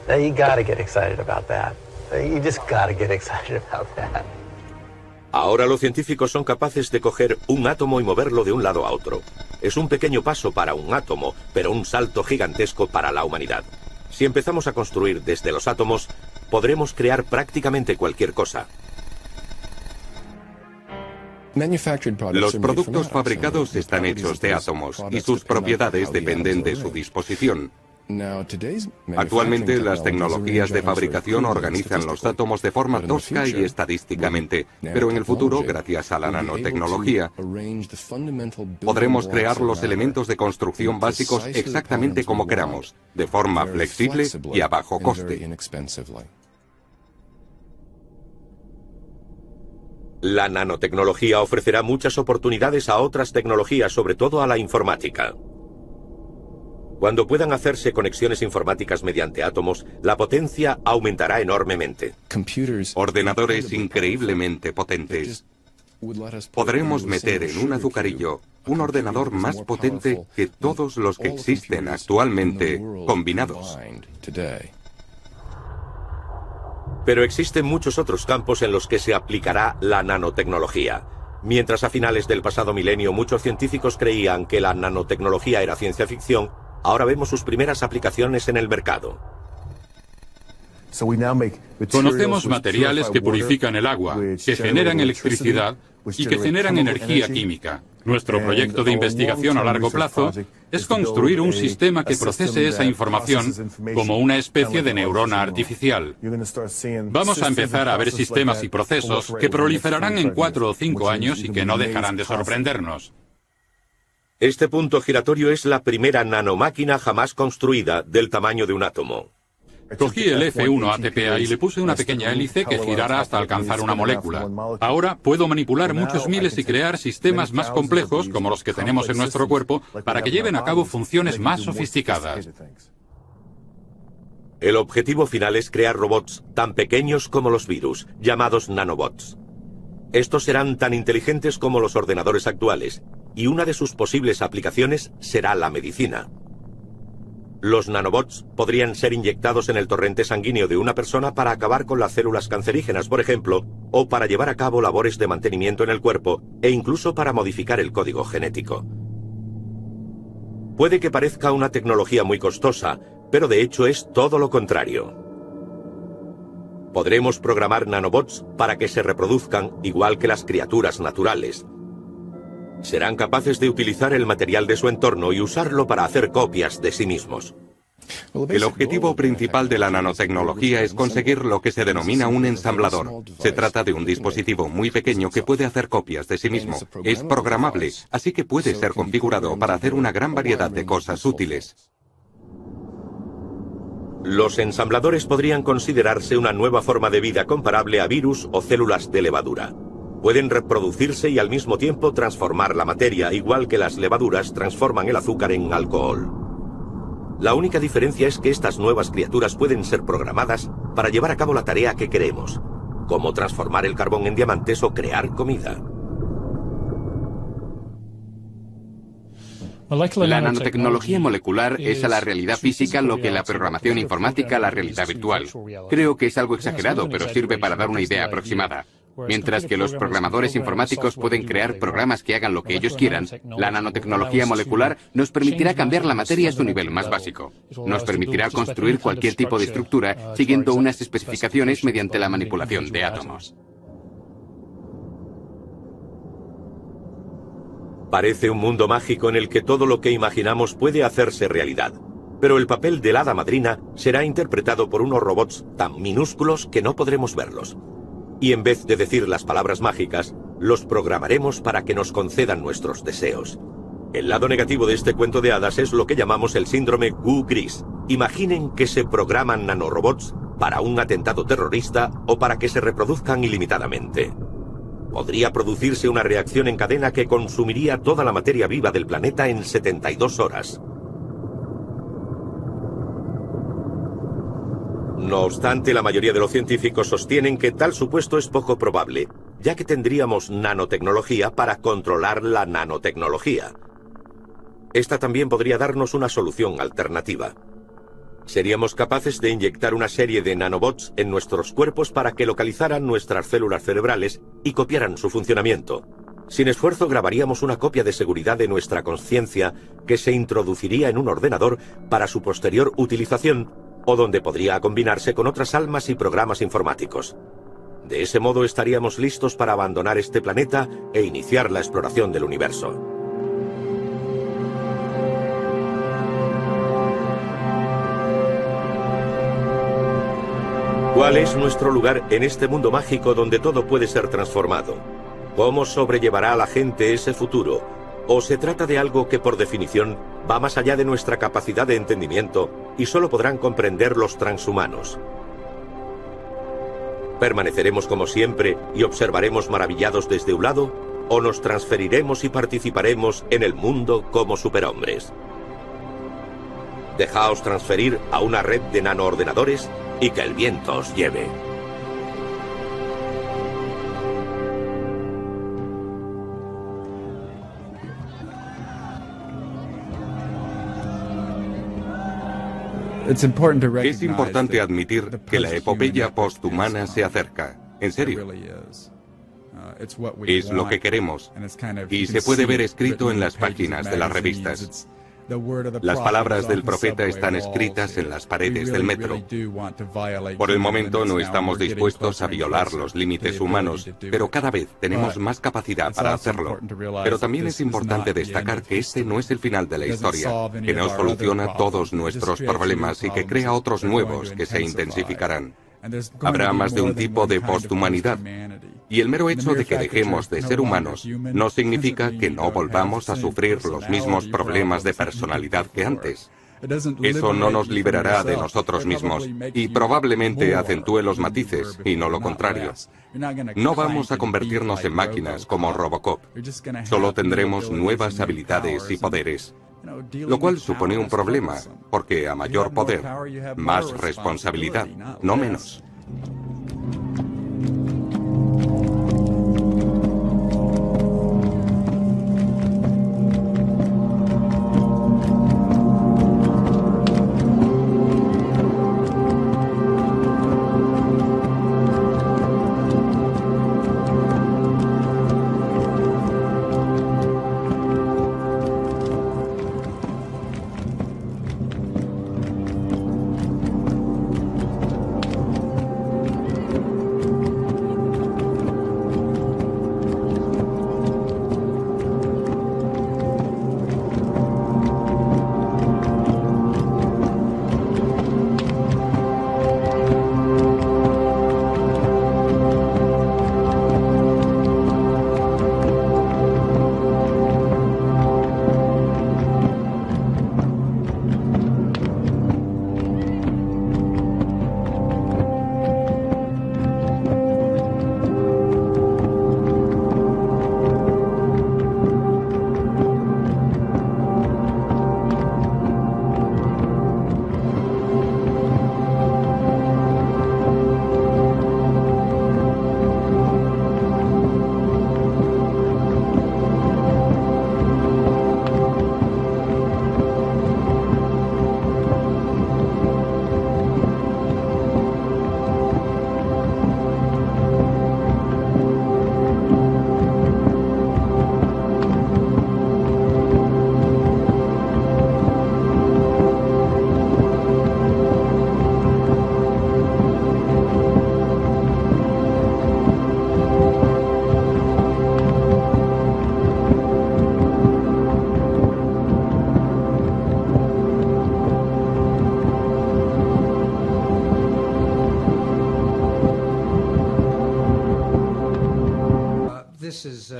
Now you gotta get excited about that. You just gotta get excited about that. Ahora los científicos son capaces de coger un átomo y moverlo de un lado a otro. Es un pequeño paso para un átomo, pero un salto gigantesco para la humanidad. Si empezamos a construir desde los átomos, podremos crear prácticamente cualquier cosa. Los productos fabricados están hechos de átomos y sus propiedades dependen de su disposición. Actualmente las tecnologías de fabricación organizan los átomos de forma tosca y estadísticamente, pero en el futuro, gracias a la nanotecnología, podremos crear los elementos de construcción básicos exactamente como queramos, de forma flexible y a bajo coste. La nanotecnología ofrecerá muchas oportunidades a otras tecnologías, sobre todo a la informática. Cuando puedan hacerse conexiones informáticas mediante átomos, la potencia aumentará enormemente. Ordenadores increíblemente potentes. Podremos meter en un azucarillo un ordenador más potente que todos los que existen actualmente combinados. Pero existen muchos otros campos en los que se aplicará la nanotecnología. Mientras a finales del pasado milenio muchos científicos creían que la nanotecnología era ciencia ficción, ahora vemos sus primeras aplicaciones en el mercado. Conocemos materiales que purifican el agua, que generan electricidad y que generan energía química. Nuestro proyecto de investigación a largo plazo es construir un sistema que procese esa información como una especie de neurona artificial. Vamos a empezar a ver sistemas y procesos que proliferarán en 4 o 5 años y que no dejarán de sorprendernos. Este punto giratorio es la primera nanomáquina jamás construida del tamaño de un átomo. Cogí el F1 ATPA y le puse una pequeña hélice que girara hasta alcanzar una molécula. Ahora puedo manipular muchos miles y crear sistemas más complejos, como los que tenemos en nuestro cuerpo, para que lleven a cabo funciones más sofisticadas. El objetivo final es crear robots tan pequeños como los virus, llamados nanobots. Estos serán tan inteligentes como los ordenadores actuales, y una de sus posibles aplicaciones será la medicina. Los nanobots podrían ser inyectados en el torrente sanguíneo de una persona para acabar con las células cancerígenas, por ejemplo, o para llevar a cabo labores de mantenimiento en el cuerpo, e incluso para modificar el código genético. Puede que parezca una tecnología muy costosa, pero de hecho es todo lo contrario. Podremos programar nanobots para que se reproduzcan igual que las criaturas naturales. Serán capaces de utilizar el material de su entorno y usarlo para hacer copias de sí mismos. El objetivo principal de la nanotecnología es conseguir lo que se denomina un ensamblador. Se trata de un dispositivo muy pequeño que puede hacer copias de sí mismo. Es programable, así que puede ser configurado para hacer una gran variedad de cosas útiles. Los ensambladores podrían considerarse una nueva forma de vida comparable a virus o células de levadura. Pueden reproducirse y al mismo tiempo transformar la materia, igual que las levaduras transforman el azúcar en alcohol. La única diferencia es que estas nuevas criaturas pueden ser programadas para llevar a cabo la tarea que queremos, como transformar el carbón en diamantes o crear comida. La nanotecnología molecular es a la realidad física lo que la programación informática a la realidad virtual. Creo que es algo exagerado, pero sirve para dar una idea aproximada. Mientras que los programadores informáticos pueden crear programas que hagan lo que ellos quieran, la nanotecnología molecular nos permitirá cambiar la materia a su nivel más básico. Nos permitirá construir cualquier tipo de estructura siguiendo unas especificaciones mediante la manipulación de átomos. Parece un mundo mágico en el que todo lo que imaginamos puede hacerse realidad. Pero el papel del hada madrina será interpretado por unos robots tan minúsculos que no podremos verlos. Y en vez de decir las palabras mágicas, los programaremos para que nos concedan nuestros deseos. El lado negativo de este cuento de hadas es lo que llamamos el síndrome Goo Gris. Imaginen que se programan nanorobots para un atentado terrorista o para que se reproduzcan ilimitadamente. Podría producirse una reacción en cadena que consumiría toda la materia viva del planeta en 72 horas. No obstante, la mayoría de los científicos sostienen que tal supuesto es poco probable, ya que tendríamos nanotecnología para controlar la nanotecnología. Esta también podría darnos una solución alternativa. Seríamos capaces de inyectar una serie de nanobots en nuestros cuerpos para que localizaran nuestras células cerebrales y copiaran su funcionamiento. Sin esfuerzo grabaríamos una copia de seguridad de nuestra conciencia que se introduciría en un ordenador para su posterior utilización o donde podría combinarse con otras almas y programas informáticos. De ese modo estaríamos listos para abandonar este planeta e iniciar la exploración del universo. ¿Cuál es nuestro lugar en este mundo mágico donde todo puede ser transformado? ¿Cómo sobrellevará a la gente ese futuro? ¿O se trata de algo que por definición va más allá de nuestra capacidad de entendimiento y solo podrán comprender los transhumanos? ¿Permaneceremos como siempre y observaremos maravillados desde un lado? ¿O nos transferiremos y participaremos en el mundo como superhombres? Dejaos transferir a una red de nanoordenadores y que el viento os lleve. Es importante admitir que la epopeya posthumana se acerca. En serio. Es lo que queremos. Y se puede ver escrito en las páginas de las revistas. Las palabras del profeta están escritas en las paredes del metro. Por el momento no estamos dispuestos a violar los límites humanos, pero cada vez tenemos más capacidad para hacerlo. Pero también es importante destacar que este no es el final de la historia, que no soluciona todos nuestros problemas y que crea otros nuevos que se intensificarán. Habrá más de un tipo de posthumanidad. Y el mero hecho de que dejemos de ser humanos no significa que no volvamos a sufrir los mismos problemas de personalidad que antes. Eso no nos liberará de nosotros mismos y probablemente acentúe los matices y no lo contrario. No vamos a convertirnos en máquinas como Robocop. Solo tendremos nuevas habilidades y poderes. Lo cual supone un problema, porque a mayor poder, más responsabilidad, no menos.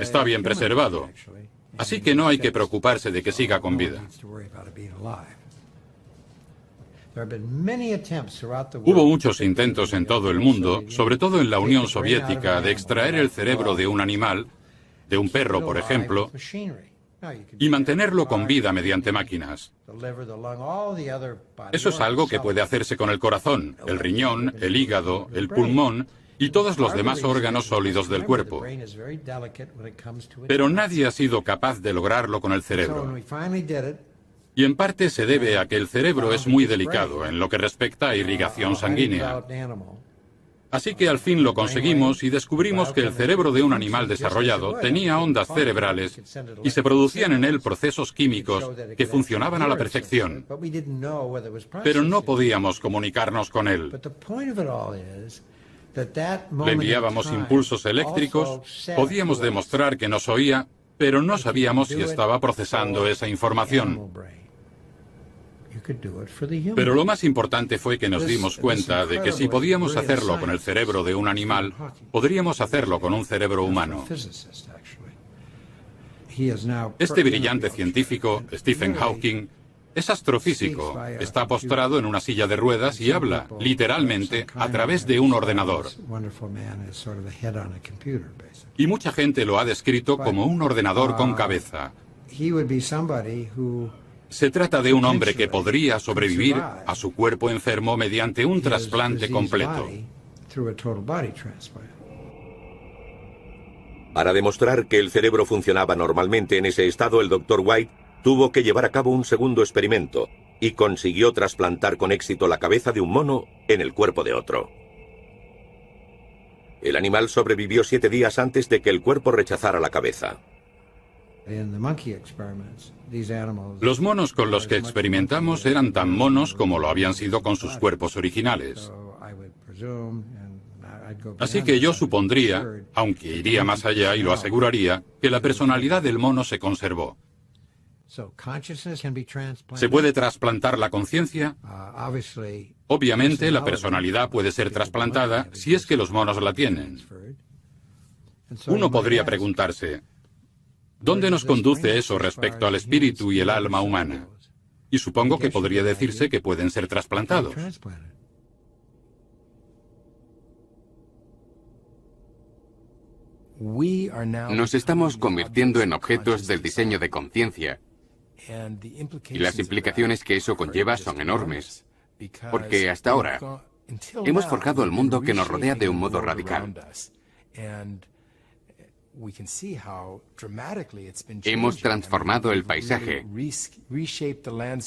Está bien preservado, así que no hay que preocuparse de que siga con vida. Hubo muchos intentos en todo el mundo, sobre todo en la Unión Soviética, de extraer el cerebro de un animal, de un perro, por ejemplo, y mantenerlo con vida mediante máquinas. Eso es algo que puede hacerse con el corazón, el riñón, el hígado, el pulmón y todos los demás órganos sólidos del cuerpo. Pero nadie ha sido capaz de lograrlo con el cerebro. Y en parte se debe a que el cerebro es muy delicado en lo que respecta a irrigación sanguínea. Así que al fin lo conseguimos y descubrimos que el cerebro de un animal desarrollado tenía ondas cerebrales y se producían en él procesos químicos que funcionaban a la perfección. Pero no podíamos comunicarnos con él. Le enviábamos impulsos eléctricos, podíamos demostrar que nos oía, pero no sabíamos si estaba procesando esa información. Pero lo más importante fue que nos dimos cuenta de que si podíamos hacerlo con el cerebro de un animal, podríamos hacerlo con un cerebro humano. Este brillante científico, Stephen Hawking, es astrofísico, está postrado en una silla de ruedas y habla, literalmente, a través de un ordenador. Y mucha gente lo ha descrito como un ordenador con cabeza. Se trata de un hombre que podría sobrevivir a su cuerpo enfermo mediante un trasplante completo. Para demostrar que el cerebro funcionaba normalmente en ese estado, el Dr. White tuvo que llevar a cabo un segundo experimento, y consiguió trasplantar con éxito la cabeza de un mono en el cuerpo de otro. El animal sobrevivió 7 días antes de que el cuerpo rechazara la cabeza. Los monos con los que experimentamos eran tan monos como lo habían sido con sus cuerpos originales. Así que yo supondría, aunque iría más allá y lo aseguraría, que la personalidad del mono se conservó. ¿Se puede trasplantar la conciencia? Obviamente, la personalidad puede ser trasplantada si es que los monos la tienen. Uno podría preguntarse, ¿dónde nos conduce eso respecto al espíritu y el alma humana? Y supongo que podría decirse que pueden ser trasplantados. Nos estamos convirtiendo en objetos del diseño de conciencia, y las implicaciones que eso conlleva son enormes, porque hasta ahora hemos forjado el mundo que nos rodea de un modo radical. Hemos transformado el paisaje.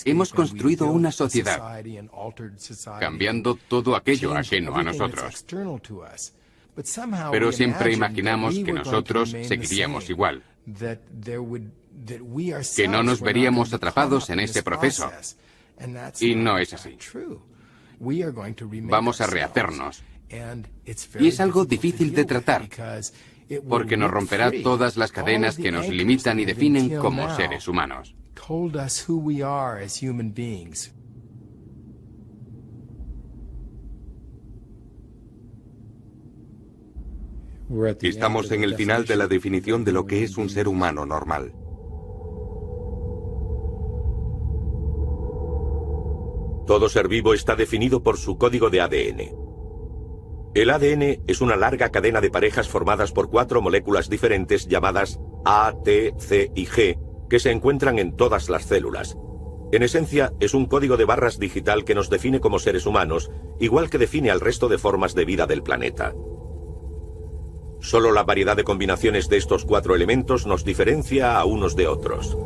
Hemos construido una sociedad, cambiando todo aquello ajeno a nosotros. Pero siempre imaginamos que nosotros seguiríamos igual, que no nos veríamos atrapados en ese proceso. Y no es así. Vamos a rehacernos. Y es algo difícil de tratar, porque nos romperá todas las cadenas que nos limitan y definen como seres humanos. Estamos en el final de la definición de lo que es un ser humano normal. Todo ser vivo está definido por su código de ADN. El ADN es una larga cadena de parejas formadas por 4 moléculas diferentes llamadas A, T, C y G, que se encuentran en todas las células. En esencia, es un código de barras digital que nos define como seres humanos, igual que define al resto de formas de vida del planeta. Solo la variedad de combinaciones de estos 4 elementos nos diferencia a unos de otros.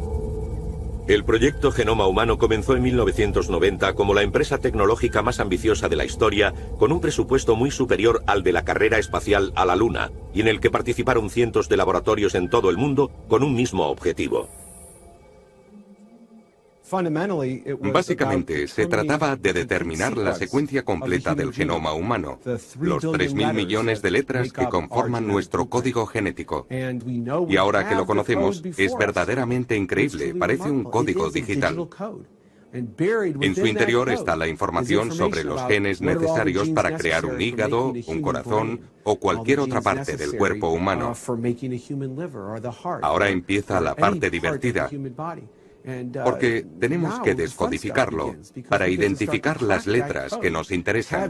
El proyecto Genoma Humano comenzó en 1990 como la empresa tecnológica más ambiciosa de la historia, con un presupuesto muy superior al de la carrera espacial a la Luna, y en el que participaron cientos de laboratorios en todo el mundo con un mismo objetivo. Básicamente, se trataba de determinar la secuencia completa del genoma humano, los 3.000 millones de letras que conforman nuestro código genético. Y ahora que lo conocemos, es verdaderamente increíble, parece un código digital. En su interior está la información sobre los genes necesarios para crear un hígado, un corazón o cualquier otra parte del cuerpo humano. Ahora empieza la parte divertida, porque tenemos que descodificarlo para identificar las letras que nos interesan.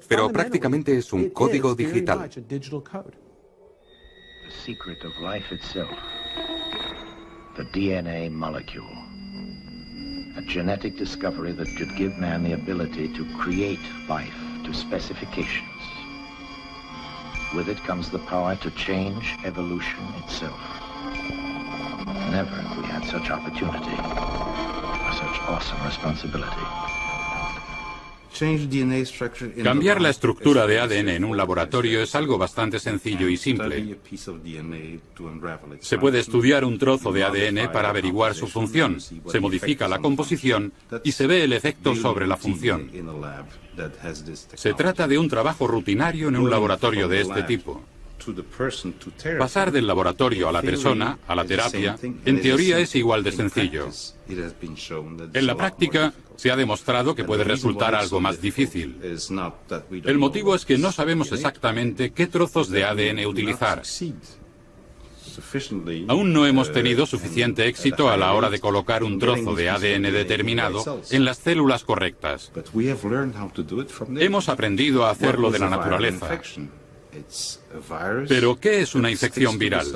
Pero prácticamente es un código digital. The secret of life itself, the DNA molecule, a genetic discovery that could give man the ability to create life to specifications. With it comes the power to change evolution itself. Never have we had such opportunity, or such awesome responsibility. Cambiar la estructura de ADN en un laboratorio es algo bastante sencillo y simple. Se puede estudiar un trozo de ADN para averiguar su función, se modifica la composición y se ve el efecto sobre la función. Se trata de un trabajo rutinario en un laboratorio de este tipo. Pasar del laboratorio a la persona, a la terapia, en teoría es igual de sencillo. En la práctica, se ha demostrado que puede resultar algo más difícil. El motivo es que no sabemos exactamente qué trozos de ADN utilizar. Aún no hemos tenido suficiente éxito a la hora de colocar un trozo de ADN determinado en las células correctas. Hemos aprendido a hacerlo de la naturaleza. Pero, ¿qué es una infección viral?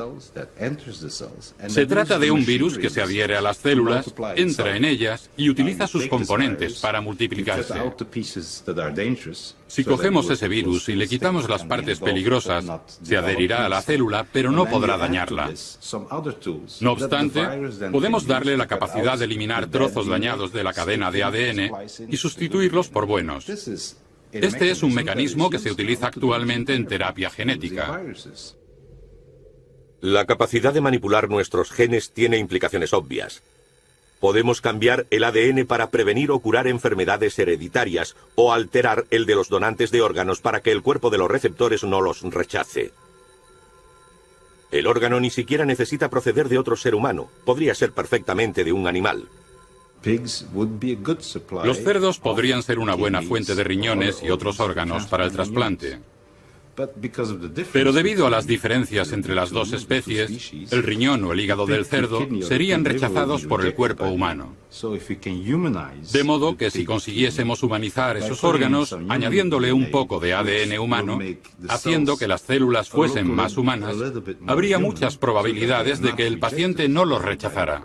Se trata de un virus que se adhiere a las células, entra en ellas y utiliza sus componentes para multiplicarse. Si cogemos ese virus y le quitamos las partes peligrosas, se adherirá a la célula, pero no podrá dañarla. No obstante, podemos darle la capacidad de eliminar trozos dañados de la cadena de ADN y sustituirlos por buenos. Este es un mecanismo que se utiliza actualmente en terapia genética. La capacidad de manipular nuestros genes tiene implicaciones obvias. Podemos cambiar el ADN para prevenir o curar enfermedades hereditarias o alterar el de los donantes de órganos para que el cuerpo de los receptores no los rechace. El órgano ni siquiera necesita proceder de otro ser humano. Podría ser perfectamente de un animal. Los cerdos podrían ser una buena fuente de riñones y otros órganos para el trasplante. Pero debido a las diferencias entre las dos especies, el riñón o el hígado del cerdo serían rechazados por el cuerpo humano. De modo que si consiguiésemos humanizar esos órganos, añadiéndole un poco de ADN humano, haciendo que las células fuesen más humanas, habría muchas probabilidades de que el paciente no los rechazara.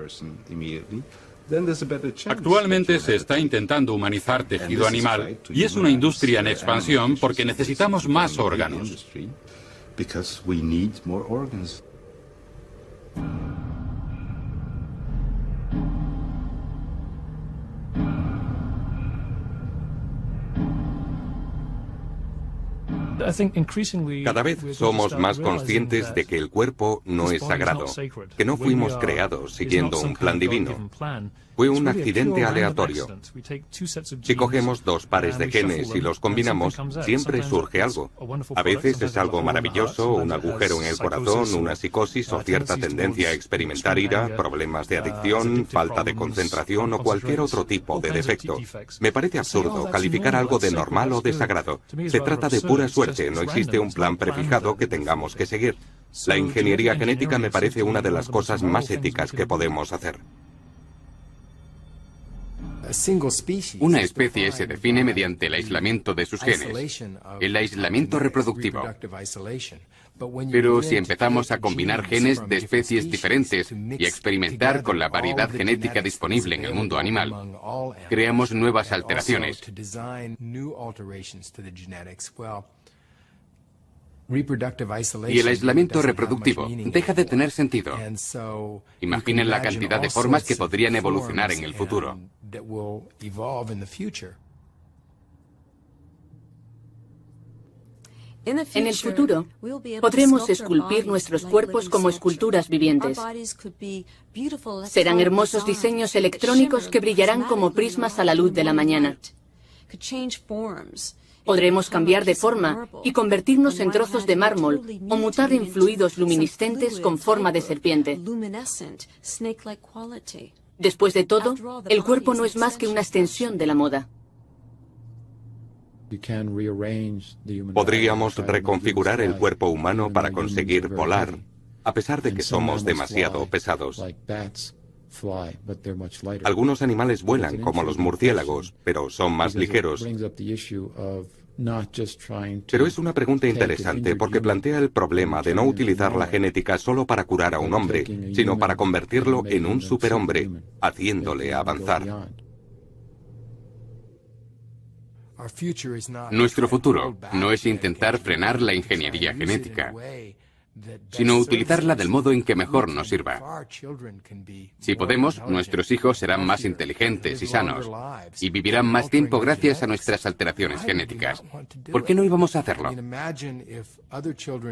Actualmente se está intentando humanizar tejido animal y es una industria en expansión porque necesitamos más órganos. Cada vez somos más conscientes de que el cuerpo no es sagrado, que no fuimos creados siguiendo un plan divino. Fue un accidente aleatorio. Si cogemos dos pares de genes y los combinamos, siempre surge algo. A veces es algo maravilloso, un agujero en el corazón, una psicosis o cierta tendencia a experimentar ira, problemas de adicción, falta de concentración o cualquier otro tipo de defecto. Me parece absurdo calificar algo de normal o de sagrado. Se trata de pura suerte, no existe un plan prefijado que tengamos que seguir. La ingeniería genética me parece una de las cosas más éticas que podemos hacer. Una especie se define mediante el aislamiento de sus genes, el aislamiento reproductivo. Pero si empezamos a combinar genes de especies diferentes y a experimentar con la variedad genética disponible en el mundo animal, creamos nuevas alteraciones. Y el aislamiento reproductivo deja de tener sentido. Imaginen la cantidad de formas que podrían evolucionar en el futuro. En el futuro, podremos esculpir nuestros cuerpos como esculturas vivientes. Serán hermosos diseños electrónicos que brillarán como prismas a la luz de la mañana. Podremos cambiar de forma y convertirnos en trozos de mármol o mutar en fluidos luminiscentes con forma de serpiente. Después de todo, el cuerpo no es más que una extensión de la moda. Podríamos reconfigurar el cuerpo humano para conseguir volar, a pesar de que somos demasiado pesados. Algunos animales vuelan, como los murciélagos, pero son más ligeros. Pero es una pregunta interesante porque plantea el problema de no utilizar la genética solo para curar a un hombre, sino para convertirlo en un superhombre, haciéndole avanzar. Nuestro futuro no es intentar frenar la ingeniería genética, sino utilizarla del modo en que mejor nos sirva. Si podemos, nuestros hijos serán más inteligentes y sanos, y vivirán más tiempo gracias a nuestras alteraciones genéticas. ¿Por qué no íbamos a hacerlo?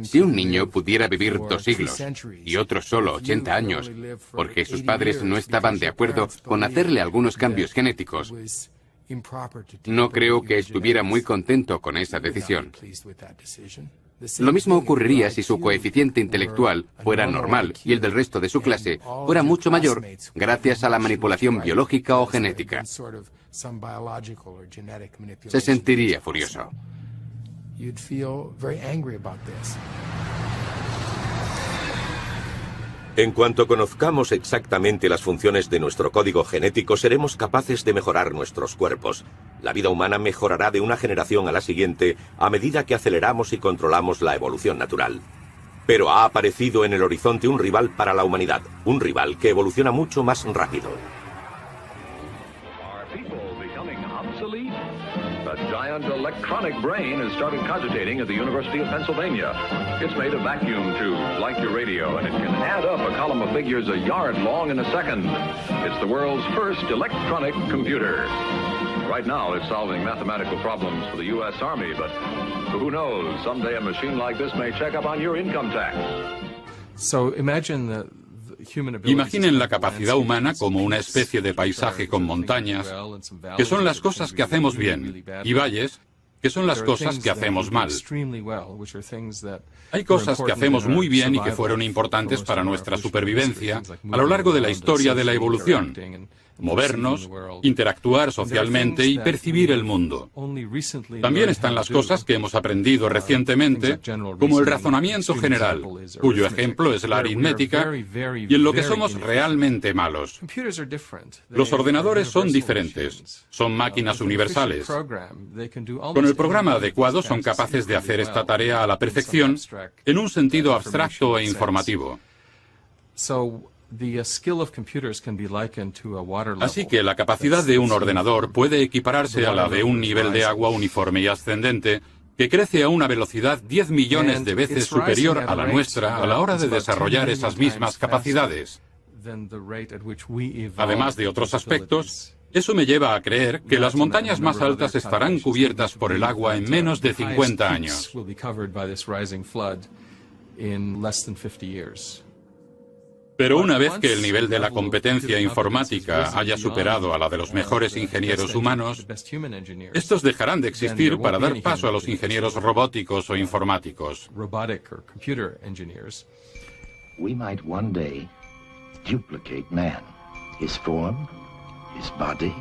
Si un niño pudiera vivir 2 siglos, y otro solo 80 años, porque sus padres no estaban de acuerdo con hacerle algunos cambios genéticos, no creo que estuviera muy contento con esa decisión. Lo mismo ocurriría si su coeficiente intelectual fuera normal y el del resto de su clase fuera mucho mayor gracias a la manipulación biológica o genética. Se sentiría furioso. En cuanto conozcamos exactamente las funciones de nuestro código genético, seremos capaces de mejorar nuestros cuerpos. La vida humana mejorará de una generación a la siguiente a medida que aceleramos y controlamos la evolución natural. Pero ha aparecido en el horizonte un rival para la humanidad, un rival que evoluciona mucho más rápido. A giant electronic brain has started cogitating at the University of Pennsylvania. It's made a vacuum tube, like your radio, and it can add up a column of figures a yard long in a second. It's the world's first electronic computer. Right now, it's solving mathematical problems for the U.S. Army, but who knows, someday a machine like this may check up on your income tax. Imaginen la capacidad humana como una especie de paisaje con montañas, que son las cosas que hacemos bien, y valles, que son las cosas que hacemos mal. Hay cosas que hacemos muy bien y que fueron importantes para nuestra supervivencia a lo largo de la historia de la evolución. Movernos, interactuar socialmente y percibir el mundo. También están las cosas que hemos aprendido recientemente, como el razonamiento general, cuyo ejemplo es la aritmética, y en lo que somos realmente malos. Los ordenadores son diferentes, son máquinas universales. Con el programa adecuado son capaces de hacer esta tarea a la perfección en un sentido abstracto e informativo. Así que la capacidad de un ordenador puede equipararse a la de un nivel de agua uniforme y ascendente que crece a una velocidad 10 millones de veces superior a la nuestra a la hora de desarrollar esas mismas capacidades. Además de otros aspectos, eso me lleva a creer que las montañas más altas estarán cubiertas por el agua en menos de 50 años. Pero una vez que el nivel de la competencia informática haya superado a la de los mejores ingenieros humanos, estos dejarán de existir para dar paso a los ingenieros robóticos o informáticos. We might one day duplicate man, his form, his body,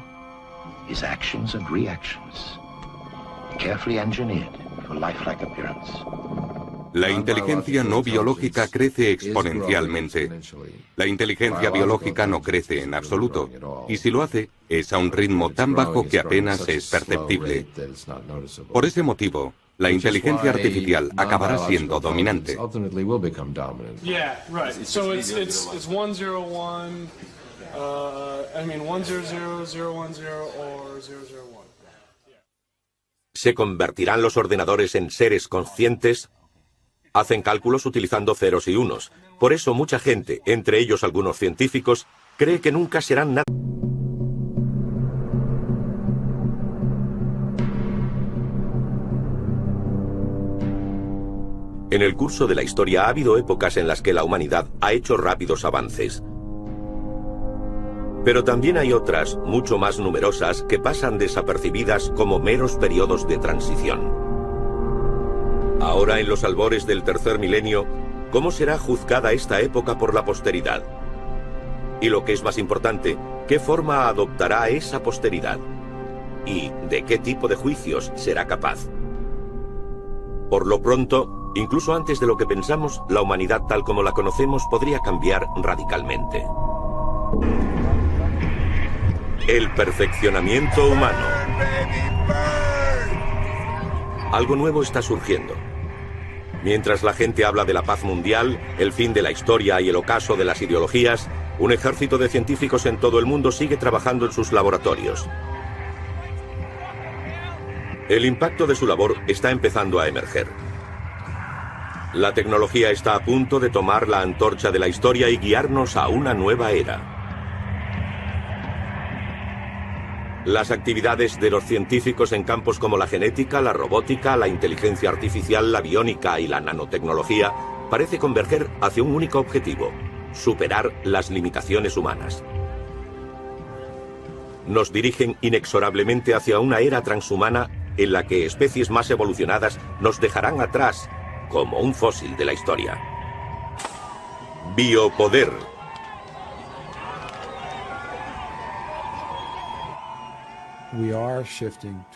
his actions and reactions, carefully engineered for lifelike appearance. La inteligencia no biológica crece exponencialmente. La inteligencia biológica no crece en absoluto, y si lo hace, es a un ritmo tan bajo que apenas es perceptible. Por ese motivo, la inteligencia artificial acabará siendo dominante. ¿Se convertirán los ordenadores en seres conscientes? Hacen cálculos utilizando ceros y unos. Por eso mucha gente, entre ellos algunos científicos, cree que nunca serán nada. En el curso de la historia ha habido épocas en las que la humanidad ha hecho rápidos avances. Pero también hay otras, mucho más numerosas, que pasan desapercibidas como meros periodos de transición. Ahora, en los albores del tercer milenio, ¿cómo será juzgada esta época por la posteridad? Y lo que es más importante, ¿qué forma adoptará esa posteridad? ¿Y de qué tipo de juicios será capaz? Por lo pronto, incluso antes de lo que pensamos, la humanidad tal como la conocemos podría cambiar radicalmente. El perfeccionamiento humano. Algo nuevo está surgiendo. Mientras la gente habla de la paz mundial, el fin de la historia y el ocaso de las ideologías, un ejército de científicos en todo el mundo sigue trabajando en sus laboratorios. El impacto de su labor está empezando a emerger. La tecnología está a punto de tomar la antorcha de la historia y guiarnos a una nueva era. Las actividades de los científicos en campos como la genética, la robótica, la inteligencia artificial, la biónica y la nanotecnología parece converger hacia un único objetivo: superar las limitaciones humanas. Nos dirigen inexorablemente hacia una era transhumana en la que especies más evolucionadas nos dejarán atrás como un fósil de la historia. Biopoder.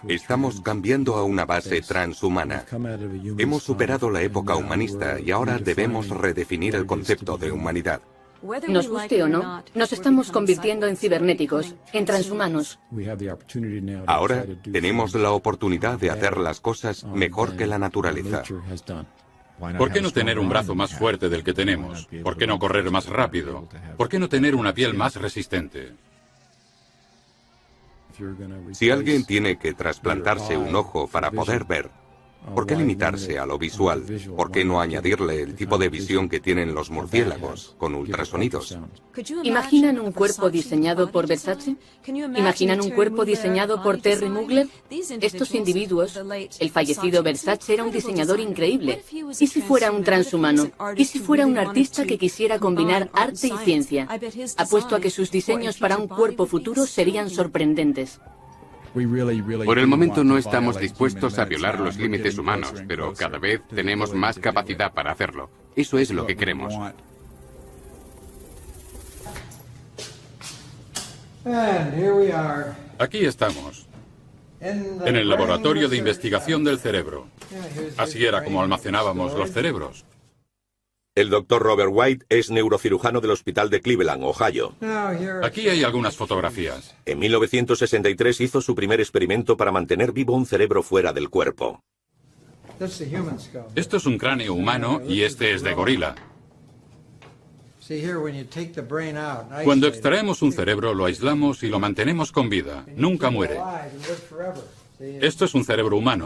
Estamos cambiando a una base transhumana. Hemos superado la época humanista y ahora debemos redefinir el concepto de humanidad. Nos guste o no, nos estamos convirtiendo en cibernéticos, en transhumanos. Ahora tenemos la oportunidad de hacer las cosas mejor que la naturaleza. ¿Por qué no tener un brazo más fuerte del que tenemos? ¿Por qué no correr más rápido? ¿Por qué no tener una piel más resistente? Si alguien tiene que trasplantarse un ojo para poder ver, ¿por qué limitarse a lo visual? ¿Por qué no añadirle el tipo de visión que tienen los murciélagos, con ultrasonidos? ¿Imaginan un cuerpo diseñado por Versace? ¿Imaginan un cuerpo diseñado por Terry Mugler? Estos individuos, el fallecido Versace era un diseñador increíble. ¿Y si fuera un transhumano? ¿Y si fuera un artista que quisiera combinar arte y ciencia? Apuesto a que sus diseños para un cuerpo futuro serían sorprendentes. Por el momento no estamos dispuestos a violar los límites humanos, pero cada vez tenemos más capacidad para hacerlo. Eso es lo que queremos. Aquí estamos, en el laboratorio de investigación del cerebro. Así era como almacenábamos los cerebros. El doctor Robert White es neurocirujano del Hospital de Cleveland, Ohio. Aquí hay algunas fotografías. En 1963 hizo su primer experimento para mantener vivo un cerebro fuera del cuerpo. Esto es un cráneo humano y este es de gorila. Cuando extraemos un cerebro, lo aislamos y lo mantenemos con vida. Nunca muere. Esto es un cerebro humano.